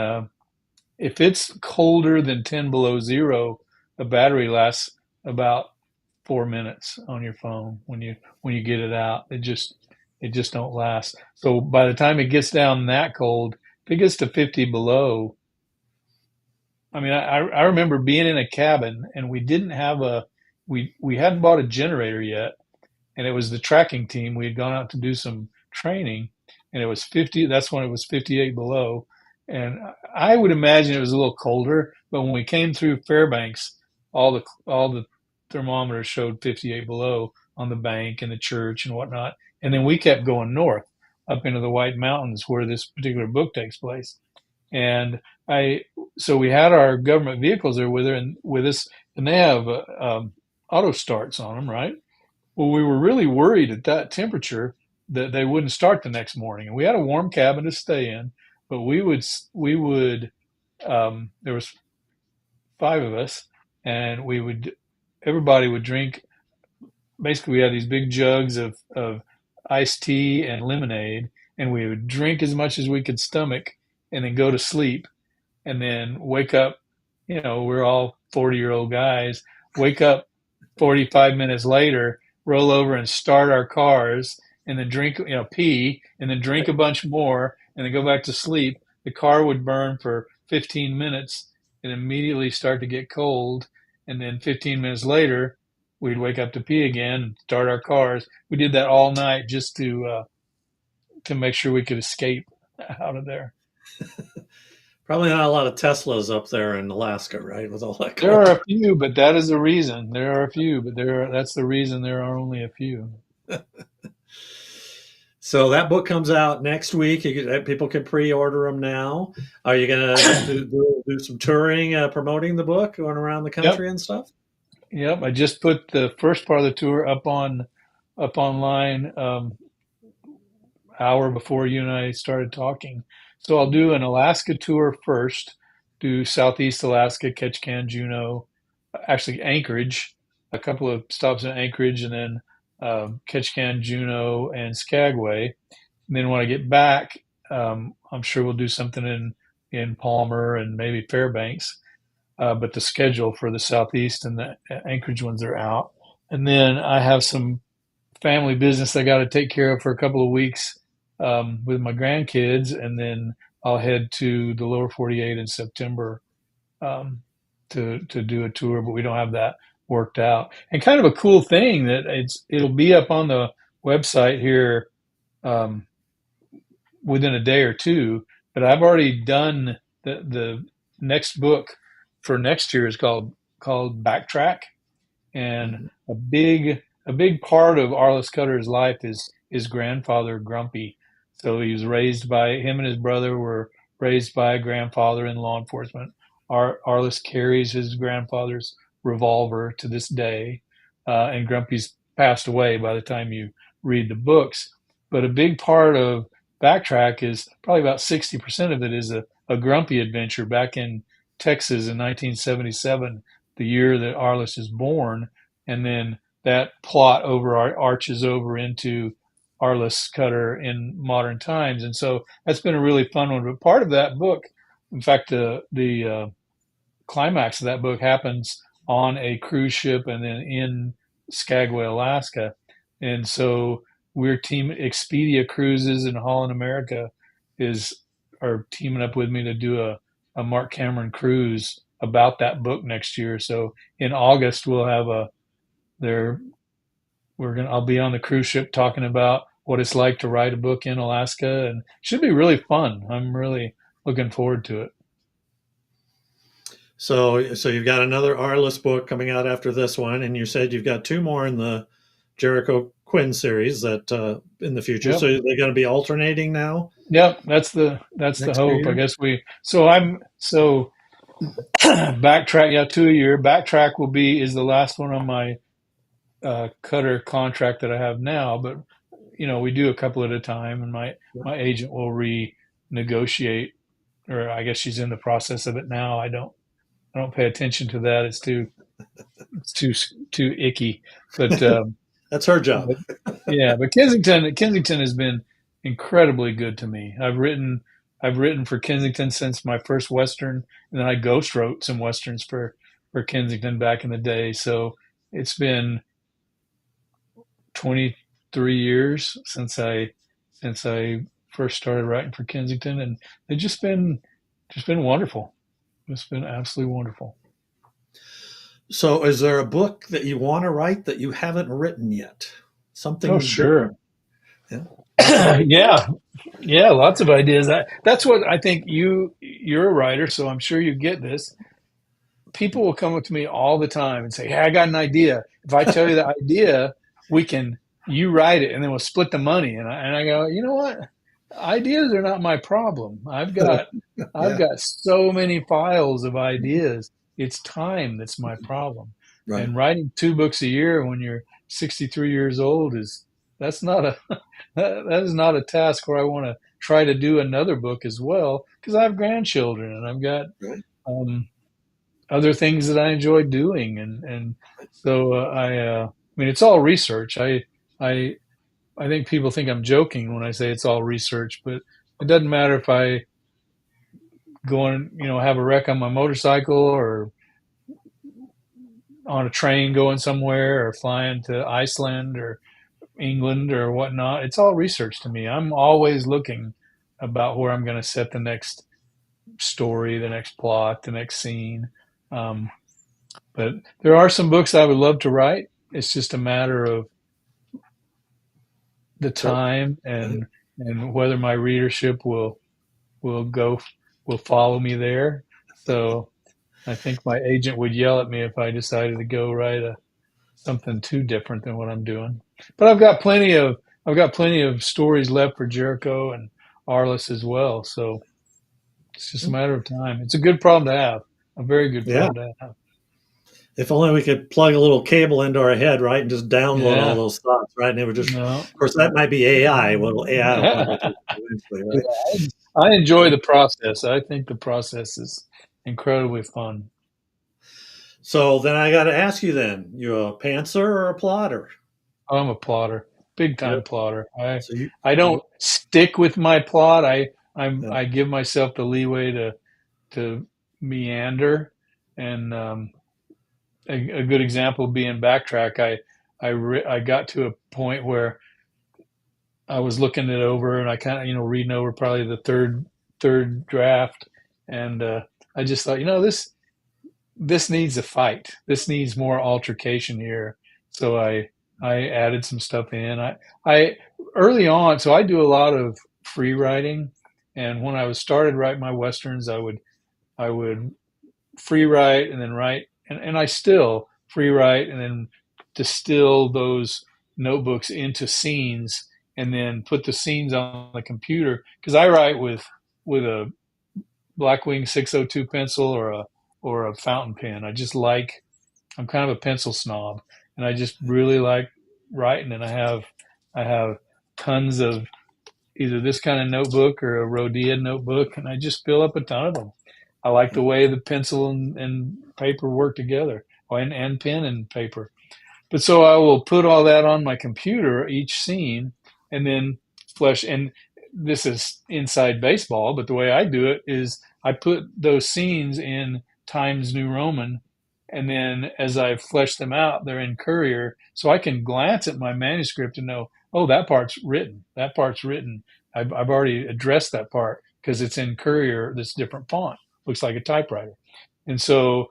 if it's colder than 10 below zero, the battery lasts about 4 minutes on your phone when you get it out. It just don't last. So by the time it gets down that cold, if it gets to 50 below, I mean, I remember being in a cabin and we didn't have we hadn't bought a generator yet, and it was the tracking team. We had gone out to do some training, and it was 50. That's when it was 58 below, and I would imagine it was a little colder. But when we came through Fairbanks, all the thermometers showed 58 below on the bank and the church and whatnot. And then we kept going north up into the White Mountains where this particular book takes place. And I so we had our government vehicles there with her and with us, and they have auto starts on them, right? Well, we were really worried at that temperature that they wouldn't start the next morning. And we had a warm cabin to stay in, but we would there was five of us, and everybody would drink. Basically, we had these big jugs of iced tea and lemonade, and we would drink as much as we could stomach, and then go to sleep, and then wake up. We're all 40-year-old guys. Wake up 45 minutes later, roll over and start our cars, and then drink, pee, and then drink a bunch more, and then go back to sleep. The car would burn for 15 minutes and immediately start to get cold. And then 15 minutes later, we'd wake up to pee again and start our cars. We did that all night just to make sure we could escape out of there. Probably not a lot of Teslas up there in Alaska, right? With all that There are cold. a few, but that is the reason. There are a few, but that's the reason there are only a few. So that book comes out next week. People can pre-order them now. Are you going to do some touring, promoting the book, going around the Yep. country and stuff? Yep. I just put the first part of the tour up online hour before you and I started talking. So I'll do an Alaska tour first, do Southeast Alaska, Ketchikan, Juneau, actually Anchorage, a couple of stops in Anchorage, and then Ketchikan, Juneau, and Skagway. And then when I get back, I'm sure we'll do something in Palmer and maybe Fairbanks. But the schedule for the Southeast and the Anchorage ones are out. And then I have some family business I got to take care of for a couple of weeks with my grandkids, and then I'll head to the lower 48 in September um, to do a tour. But we don't have that worked out. And kind of a cool thing that it'll be up on the website here um, within a day or two. But I've already done the next book for next year is called Backtrack, and Mhm. a big part of Arliss Cutter's life is his grandfather Grumpy. So he was raised by him and his brother were raised by a grandfather in law enforcement. Arliss carries his grandfather's revolver to this day, and Grumpy's passed away by the time you read the books. But a big part of Backtrack is probably about 60% of it is a Grumpy adventure back in Texas in 1977, the year that Arliss is born, and then that plot arches over into Arliss Cutter in modern times, and so that's been a really fun one. But part of that book, in fact, the climax of that book happens on a cruise ship and then in Skagway, Alaska, and so we're team Expedia Cruises in Holland America is are teaming up with me to do a Marc Cameron cruise about that book next year. So in August we'll have a there I'll be on the cruise ship talking about what it's like to write a book in Alaska, and it should be really fun. I'm really looking forward to it. So you've got another Arliss book coming out after this one, and you said you've got two more in the Jericho Quinn series that in the future. So Yep. they're going to be alternating now Yep, that's the next hope. I year. guess so backtrack, yeah, 2 a year. Backtrack is the last one on my Cutter contract that I have now, but we do a couple at a time, and my agent will renegotiate, or I guess she's in the process of it now. I don't pay attention to that. It's too icky. But That's her job. but yeah, but Kensington has been incredibly good to me. I've written. I've written for Kensington since my first Western, and then I ghost wrote some Westerns for Kensington back in the day. So it's been 23 years since I first started writing for Kensington, and they've just been wonderful. It's been absolutely wonderful. So, is there a book that you want to write that you haven't written yet? Oh, Something sure. different? Yeah. Lots of ideas. Yeah, yeah, lots of ideas. That's what I think you're a writer, so I'm sure you get this. People will come up to me all the time and say, "Hey, I got an idea. If I tell you the idea, we can you write it, and then we'll split the money." And I go, you know what? Ideas are not my problem. I've Yeah. got so many files of ideas. It's time that's my problem. Right. And writing 2 books a year when you're 63 years old is that's not a that is not a task where I want to try to do another book as well because I have grandchildren and I've got Right. um, other things that I enjoy doing, and so I mean it's all research. I I think people think I'm joking when I say it's all research, but it doesn't matter if I go and have a wreck on my motorcycle or on a train going somewhere or flying to Iceland or England or whatnot. It's all research to me. I'm always looking about where I'm going to set the next story, the next plot, the next scene. Um, But there are some books I would love to write. It's just a matter of the So, time right. and whether my readership will go will follow me there. So I think my agent would yell at me if I decided to go write something too different than what I'm doing. But I've got plenty of stories left for Jericho and Arliss as well. So it's just a matter of time. It's a good problem to have. A very good Yeah. problem to have. If only we could plug a little cable into our head, right, and just download all Yeah. those thoughts, right? And it would just, No. of course, that might be AI. Well, AI will probably do it eventually, Yeah, right? I enjoy the process. I think the process is incredibly fun. So then I got to ask you then, you a pantser or a plotter? I'm a plotter, big You're, time plotter. I so you, I you, don't stick with my plot. yeah, I give myself the leeway to meander. And a good example being backtrack. I got to a point where I was looking it over and I kind of reading over probably the third draft, and I just thought this needs a fight. This needs more altercation here. So I added some stuff in. I early on, so I do a lot of free writing, and when I was started writing my westerns, I would free write and then write, and I still free write and then distill those notebooks into scenes and then put the scenes on the computer because I write with a Blackwing 602 pencil or a fountain pen. I'm kind of a pencil snob, and I just really like writing. And I have tons of either this kind of notebook or a Rhodia notebook, and I just fill up a ton of them. I like the way the pencil and paper work together, and pen and paper. But so I will put all that on my computer, each scene, and then flesh. And this is inside baseball, but the way I do it is I put those scenes in Times New Roman, and then as I flesh them out, they're in Courier, so I can glance at my manuscript and know, oh, that part's written. That part's written. I've already addressed that part because it's in Courier. This different font looks like a typewriter, and so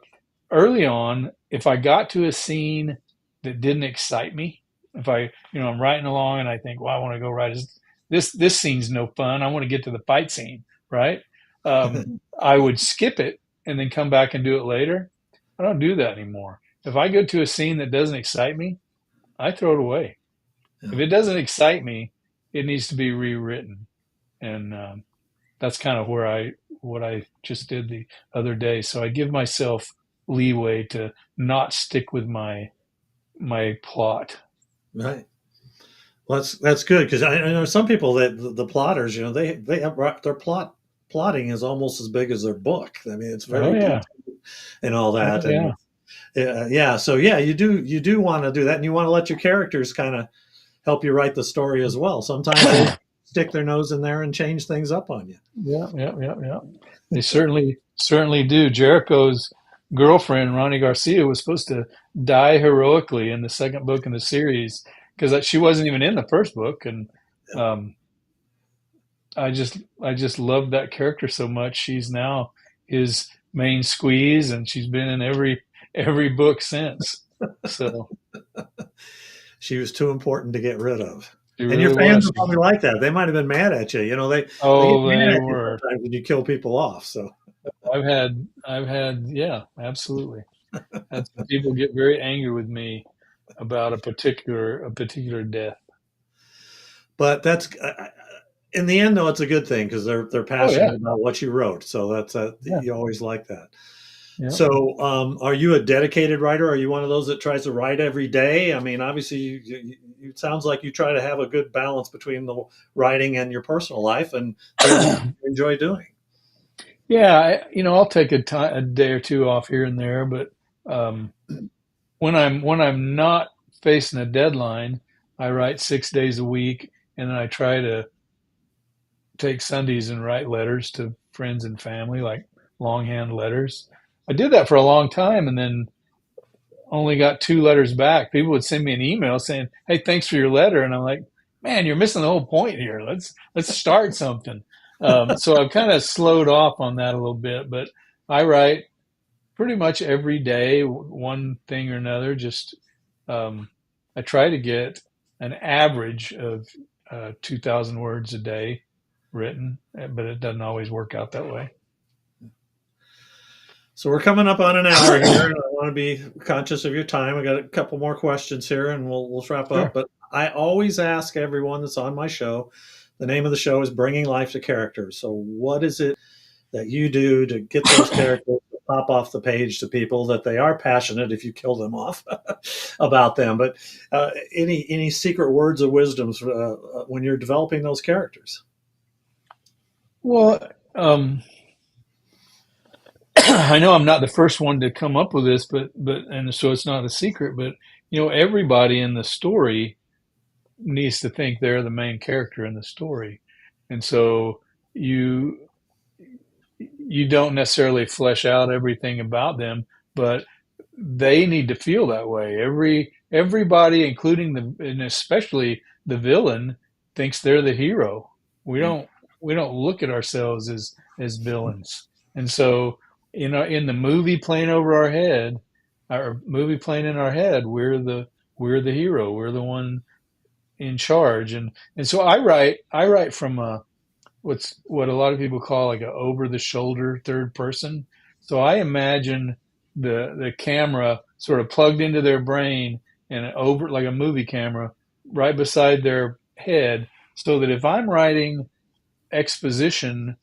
early on, if I got to a scene that didn't excite me, if I'm writing along and I think, well, I want to go write this scene's no fun. I want to get to the fight scene, right? I would skip it and then come back and do it later. I don't do that anymore. If I go to a scene that doesn't excite me, I throw it away. yeah, If it doesn't excite me, it needs to be rewritten, and that's kind of what I just did the other day. So I give myself leeway to not stick with my plot. right. Well, that's good because I know some people that the plotters, they have their plotting is almost as big as their book. I mean, it's Oh very yeah, detailed and all oh that, and yeah, yeah. So yeah, you do want to do that, and you want to let your characters kind of help you write the story as well. Sometimes stick their nose in there and change things up on you. Yeah, yeah, yeah, yeah. They certainly do. Jericho's girlfriend, Ronnie Garcia, was supposed to die heroically in the second book in the series because she wasn't even in the first book, and um, I just love that character so much. She's now his main squeeze, and she's been in every book since. So She was too important to get rid of. she And your really fans was. are probably like that. They might have been mad at you. You know, they get Oh, mad they at you were. sometimes when you kill people off. So, Yeah, absolutely. Had some people get very angry with me about a particular death. but that's in the end, though, it's a good thing because they're Oh yeah, passionate about what you wrote. So that's yeah, you always like that. yeah. So, are you a dedicated writer? Are you one of those that tries to write every day? I mean, obviously, it sounds like you try to have a good balance between the writing and your personal life, and there's what you enjoy doing. Yeah, I'll take a day or two off here and there, but um, when I'm not facing a deadline, I write 6 days a week, and then I try to take Sundays and write letters to friends and family, like longhand letters. I did that for a long time, and then only got 2 letters back. People would send me an email saying, "Hey, thanks for your letter," and I'm like, "Man, you're missing the whole point here. Let's start something." So I've kind of slowed off on that a little bit, but I write pretty much every day, one thing or another. Just um, I try to get an average of 2,000 words a day written, but it doesn't always work out that way. So we're coming up on an hour here, and I want to be conscious of your time. I got a couple more questions here, and we'll wrap up. Sure. But I always ask everyone that's on my show. The name of the show is Bringing Life to Characters. So, what is it that you do to get those characters to pop off the page to people that they are passionate if you kill them off about them? But any secret words of wisdom when you're developing those characters? Well, I know I'm not the first one to come up with this, but and so it's not a secret, but everybody in the story needs to think they're the main character in the story. And so you you don't necessarily flesh out everything about them, but they need to feel that way. Everybody, including and especially the villain, thinks they're the hero. We Yeah. don't we don't look at ourselves as villains. And so, in the movie playing over our head, our movie playing in our head, we're the hero. We're the one in charge. And so I write from what a lot of people call like a over the shoulder third person. So I imagine the camera sort of plugged into their brain and over like a movie camera right beside their head, so that if I'm writing exposition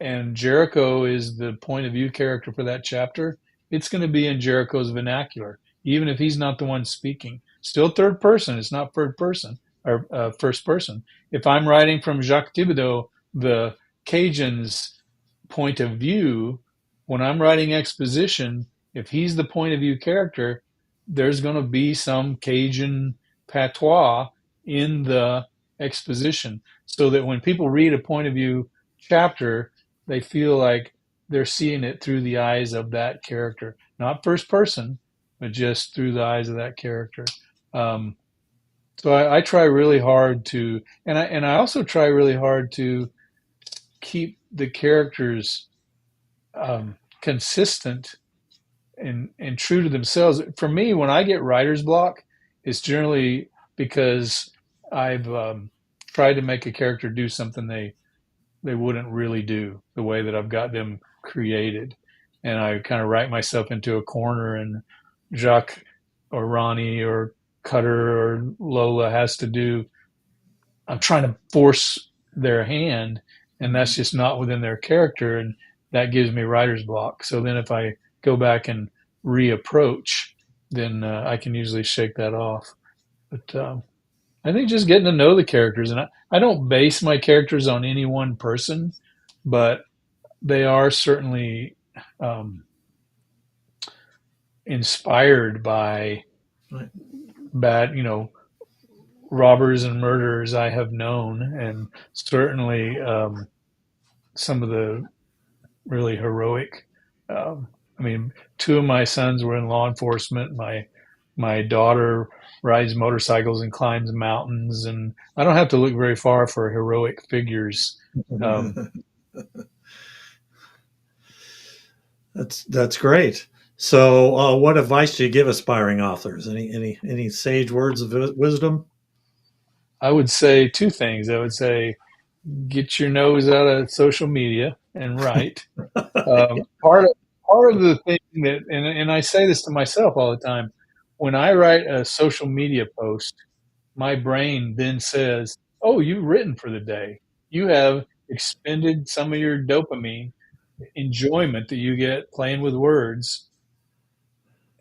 and Jericho is the point of view character for that chapter, it's going to be in Jericho's vernacular, even if he's not the one speaking. Still third person, it's not third person or first person. If I'm writing from Jacques Thibodeau, the Cajun's point of view, when I'm writing exposition, if he's the point of view character, there's going to be some Cajun patois in the exposition, so that when people read a point of view chapter, they feel like they're seeing it through the eyes of that character, not first person, but just through the eyes of that character. Um, so I try really hard to, and I also try really hard to keep the characters consistent and true to themselves. For me, when I get writer's block, it's generally because I've tried to make a character do something they wouldn't really do the way that I've got them created. And I kind of write myself into a corner, and Jacques or Ronnie or Cutter or Lola has to do, I'm trying to force their hand, and that's just not within their character. And that gives me writer's block. So then if I go back and reapproach, then I can usually shake that off. But I think just getting to know the characters, and I don't base my characters on any one person, but they are certainly um, inspired by Right. bad, robbers and murderers I have known, and certainly some of the really heroic. Um, I mean, two of my sons were in law enforcement. My daughter rides motorcycles and climbs mountains, and I don't have to look very far for heroic figures. Um, That's great. So, what advice do you give aspiring authors? Any sage words of wisdom? I would say two things. I would say get your nose out of social media and write. Part of the thing that, and I say this to myself all the time, when I write a social media post, my brain then says, "Oh, you've written for the day. You have expended some of your dopamine enjoyment that you get playing with words,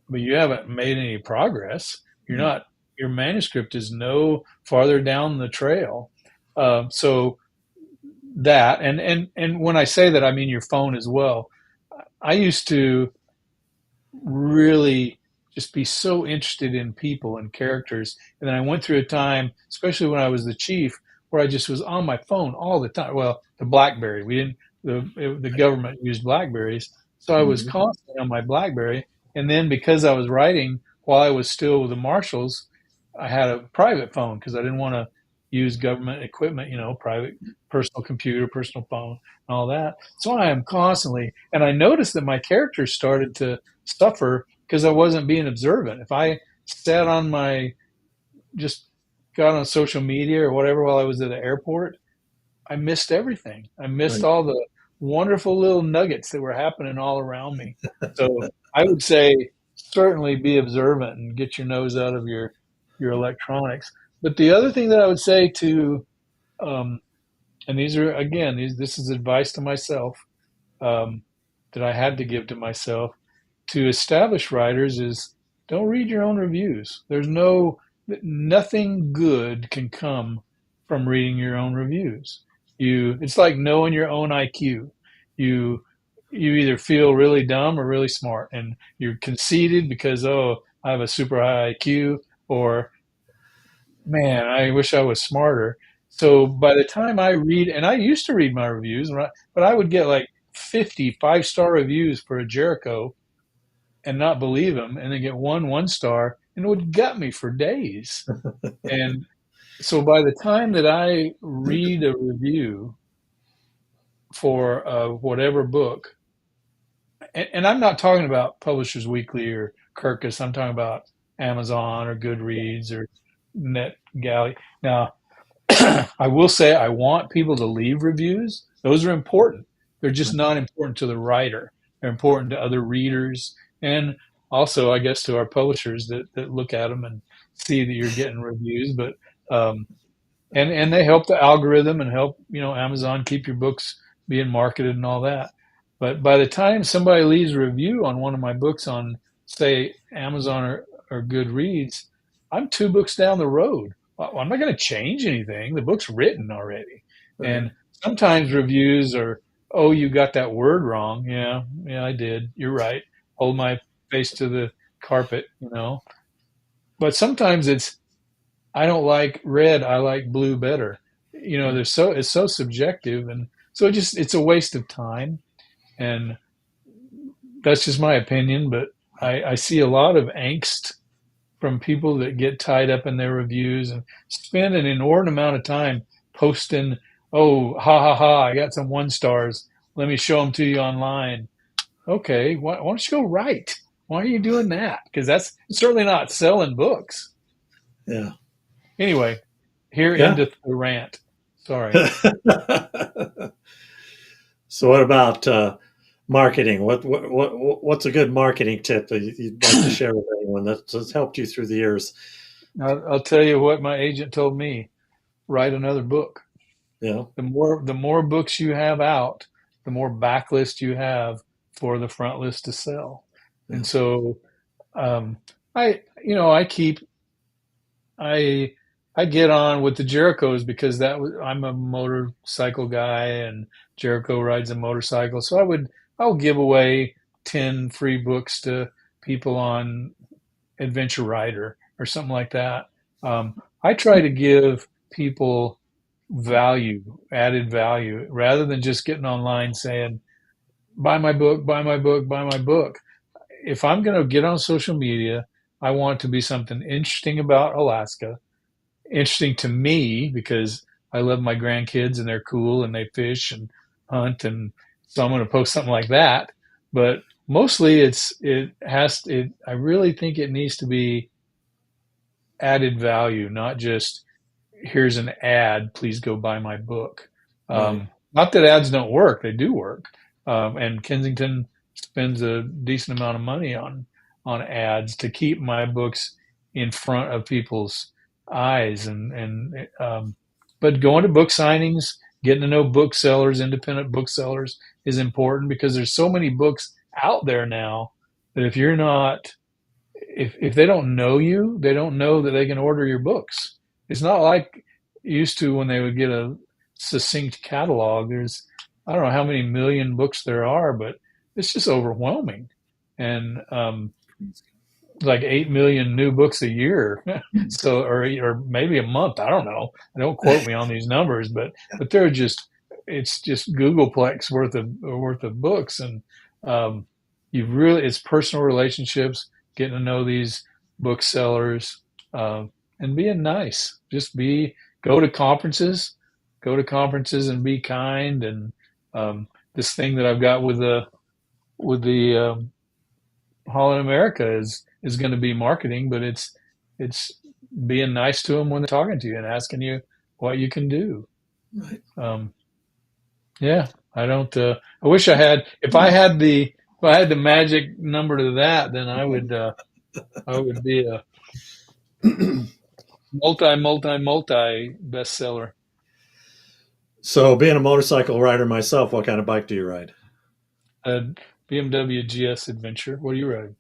but you haven't made any progress. You're not. Your manuscript is no farther down the trail." So that, and when I say that, I mean your phone as well. I used to really just be so interested in people and characters. And then I went through a time, especially when I was the chief, where I just was on my phone all the time. Well, the BlackBerry, we didn't, the government used Blackberries. So I was Mhm. constantly on my BlackBerry. And then because I was writing while I was still with the Marshals, I had a private phone because I didn't want to use government equipment, private personal computer, personal phone, and all that. So I am constantly, and I noticed that my characters started to suffer because I wasn't being observant. If I sat on my, just got on social media or whatever while I was at the airport, I missed everything. I missed Right. all the wonderful little nuggets that were happening all around me. So I would say certainly be observant and get your nose out of your electronics. But the other thing that I would say to, um, and these are again, this is advice to myself, um, that I had to give to myself to establish writers is don't read your own reviews. Nothing good can come from reading your own reviews. It's like knowing your own IQ. You you either feel really dumb or really smart, and you're conceited because, oh, I have a super high IQ, or man, I wish I was smarter. So by the time I read, and I used to read my reviews, but I would get like 50 5-star reviews for a Jericho and not believe them, and then get one star, and it would gut me for days. And so by the time that I read a review for whatever book, and I'm not talking about Publishers Weekly or Kirkus, I'm talking about Amazon or Goodreads or NetGalley. Now, I will say I want people to leave reviews. Those are important. They're just not important to the writer. They're important to other readers and also, I guess, to our publishers that look at them and see that you're getting reviews. But um, and they help the algorithm and help Amazon keep your books being marketed and all that. But by the time somebody leaves a review on one of my books on, say, Amazon or Goodreads, I'm two books down the road. Well, I'm not going to change anything. The book's written already. Right. And sometimes reviews are, oh, you got that word wrong. Yeah, I did. You're right. Hold my face to the carpet. But sometimes I don't like red. I like blue better. It's so subjective, and so it's a waste of time. And that's just my opinion. But I see a lot of angst from people that get tied up in their reviews and spend an inordinate amount of time posting, "Oh, ha ha ha! I got some 1 stars. Let me show them to you online." Okay, why don't you go write? Why are you doing that? Because that's certainly not selling books. Yeah. Anyway, here Yeah. endeth the rant. Sorry. So, what about marketing? What's a good marketing tip that you'd like to share with anyone that's helped you through the years? I'll tell you what my agent told me. Write another book. Yeah. The more books you have out, the more backlist you have for the front list to sell. Yeah. And so um, I keep I I get on with the Jerichos because I'm a motorcycle guy and Jericho rides a motorcycle. So I'll give away 10 free books to people on Adventure Rider or something like that. I try to give people value, added value, rather than just getting online saying, buy my book, buy my book, buy my book. If I'm going to get on social media, I want it to be something interesting about Alaska, interesting to me because I love my grandkids and they're cool and they fish and hunt, and so I'm going to post something like that. But mostly I really think it needs to be added value, not just here's an ad, please go buy my book. Right. Not that ads don't work, they do work. And Kensington spends a decent amount of money on ads to keep my books in front of people's eyes. But going to book signings, getting to know booksellers, independent booksellers is important because there's so many books out there now that if you're not if they don't know you, they don't know that they can order your books. It's not like it used to when they would get a succinct catalog. There's I don't know how many million books there are, but it's just overwhelming. And like 8 million new books a year, so or maybe a month. I don't know. Don't quote me on these numbers, but they're just it's just Googleplex worth of books, and you really it's personal relationships, getting to know these booksellers, and being nice. Just be go to conferences and be kind. And this thing that I've got with the Holland America is going to be marketing, but it's being nice to them when they're talking to you and asking you what you can do. Right. Yeah, I don't. I wish I had. If I had the magic number to that, then I would be a multi bestseller. So, being a motorcycle rider myself, what kind of bike do you ride? A BMW GS Adventure. What do you ride?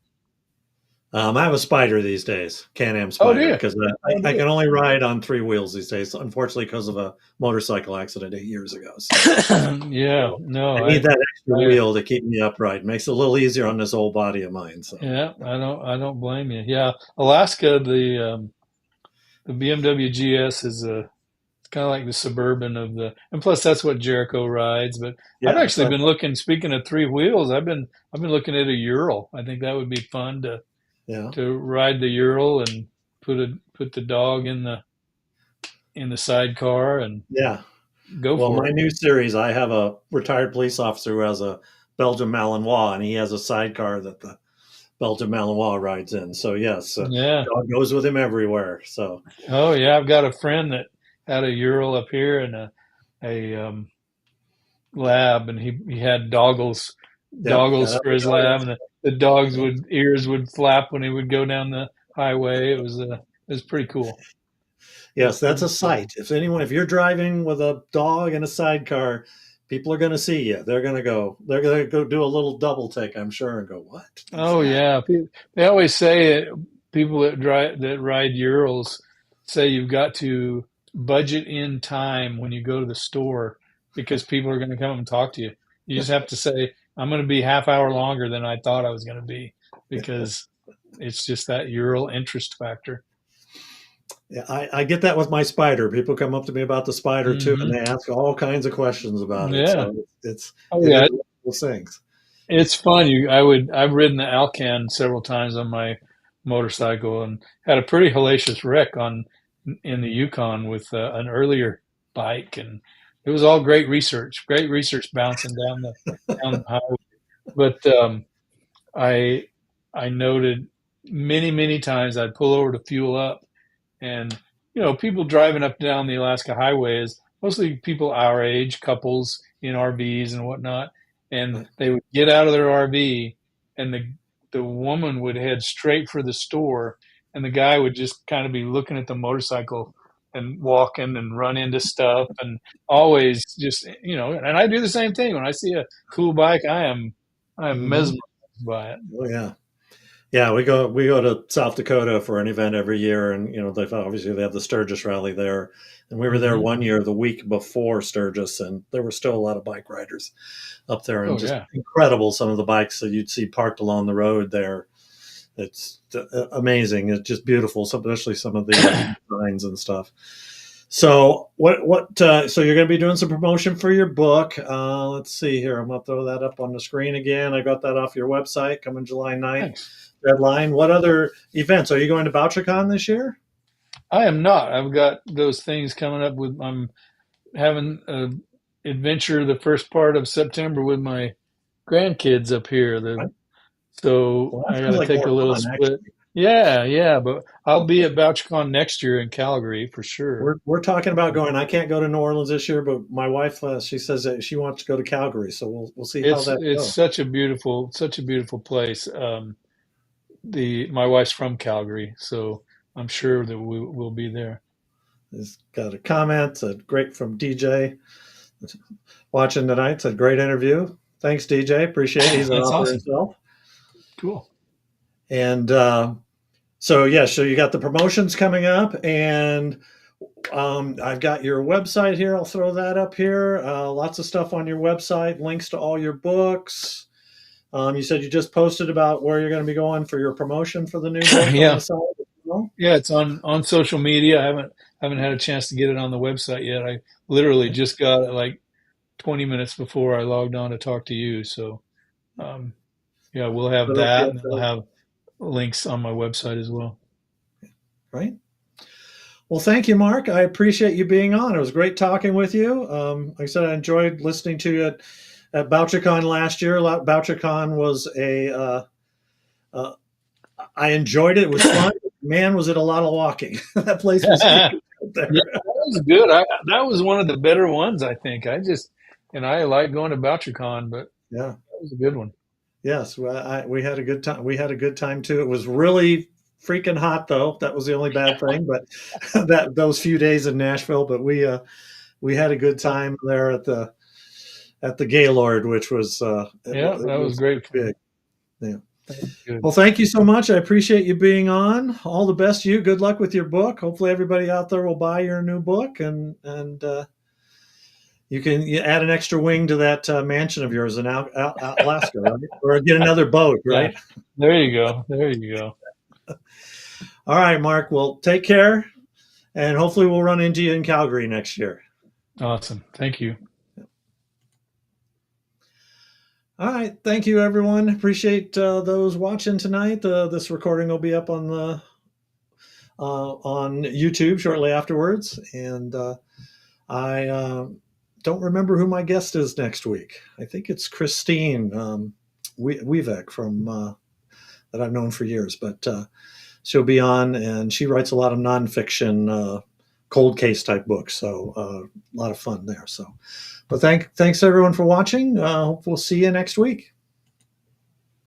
I have a Spider these days, Can-Am Oh, do Spider, you? because Oh, I do can only ride on three wheels these days, unfortunately, because of a motorcycle accident 8 years ago. Yeah. So No, I need that extra I wheel to keep me upright. Makes it a little easier on this old body of mine. So yeah. I don't blame you. Yeah, Alaska. The BMW GS is a it's kind of like the Suburban of and plus that's what Jericho rides. But I've yeah, actually been looking. Speaking of three wheels, I've been looking at a Ural. I think that would be fun yeah, to ride the Ural and put the dog in the sidecar and yeah. go Well, for my it. new series, I have a retired police officer who has a Belgian Malinois, and he has a sidecar that the Belgian Malinois rides in. So yes, Yeah. dog goes with him everywhere. So Oh yeah. I've got a friend that had a Ural up here and a lab, and he had doggles yep, got doggles to have for the his lab, goggles. and the dogs would ears would flap when he would go down the highway. It was pretty cool. It was Yes, that's pretty a cool. sight. If you're driving with a dog in a sidecar, people are going to see you. They're going to go do a little double take, I'm sure, and go, "What is Oh that?" yeah, they always say it, people that ride Urals say you've got to budget in time when you go to the store because people are going to come and talk to you. You just have to say, "I'm going to be half hour longer than I thought I was going to be," because it's just that Ural interest factor. Yeah, I get that with my Spider. People come up to me about the Spider too, and Hmm. they ask all kinds of questions about it. Yeah. So it's Oh it is yeah. one of those things. It's fun. I've ridden the Alcan several times on my motorcycle and had a pretty hellacious wreck on in the Yukon with an earlier bike, and it was all great research bouncing down the highway. But I I noted many times I'd pull over to fuel up, and people driving up and down the Alaska highways, mostly people our age, couples in RVs and whatnot, and Right. they would get out of their RV, and the woman would head straight for the store, and the guy would just kind of be looking at the motorcycle and walking and run into stuff, and always just and I do the same thing when I see a cool bike. I am Hmm. mesmerized by it. Oh yeah. Yeah, we go to South Dakota for an event every year, and they have the Sturgis Rally there, and we were there Hmm. one year the week before Sturgis, and there were still a lot of bike riders up there, and Oh just yeah. incredible some of the bikes that you'd see parked along the road there. It's amazing. It's just beautiful, especially some of the designs and stuff. So so you're going to be doing some promotion for your book. Let's see here. I'm going to throw that up on the screen again. I got that off your website coming July 9th. Thanks. Deadline. What other events? Are you going to BoucherCon this year? I am not. I've got those things coming up with. I'm having a adventure the first part of September with my grandkids up here. Right. So Well, that I got sounds to like take more a little fun, split. actually. Yeah, yeah, but I'll be at BoucherCon next year in Calgary for sure. We're talking about going. I can't go to New Orleans this year, but my wife, she says that she wants to go to Calgary. So we'll see how that It's goes. such a beautiful place. The my wife's from Calgary, so I'm sure that we'll be there. He's got a comment. Said great from DJ watching tonight. Said great interview. Thanks, DJ. Appreciate it. He's an That's author awesome. himself. Cool. And so yeah, so you got the promotions coming up, and I've got your website here. I'll throw that up here. Lots of stuff on your website. Links to all your books. You said you just posted about where you're going to be going for your promotion for the new book on the Yeah, side as well. yeah. It's on social media. I haven't had a chance to get it on the website yet. I literally just got it like 20 minutes before I logged on to talk to you. So um, yeah, we'll have So it'll be that, up and I'll there, have links on my website as well. right? Well, thank you, Mark. I appreciate you being on. It was great talking with you. Like I said, I enjoyed listening to you at BoucherCon last year. BoucherCon was uh, I enjoyed it. It was fun. Man, was it a lot of walking. That place was huge Yeah, out there. that was good. That was one of the better ones, I think. I like going to BoucherCon, but Yeah. that was a good one. Yes. Well, we had a good time. We had a good time too. It was really freaking hot though. That was the only bad thing, but that those few days in Nashville, but we had a good time there at the Gaylord, which was Yeah, it that was was great fun. big. Yeah. That was good. Well, thank you so much. I appreciate you being on. All the best to you. Good luck with your book. Hopefully, everybody out there will buy your new book, and you add an extra wing to that mansion of yours in Alaska, right? Or get another boat, Yeah, right? there you go. There you go. All right, Mark. Well, take care, and hopefully, we'll run into you in Calgary next year. Awesome. Thank you. All right. Thank you, everyone. Appreciate those watching tonight. This recording will be up on YouTube shortly afterwards, and I don't remember who my guest is next week. I think it's Christine Weavek from that I've known for years, but she'll be on, and she writes a lot of nonfiction, cold case type books, so a lot of fun there. So, but thanks everyone for watching. Hope we'll see you next week.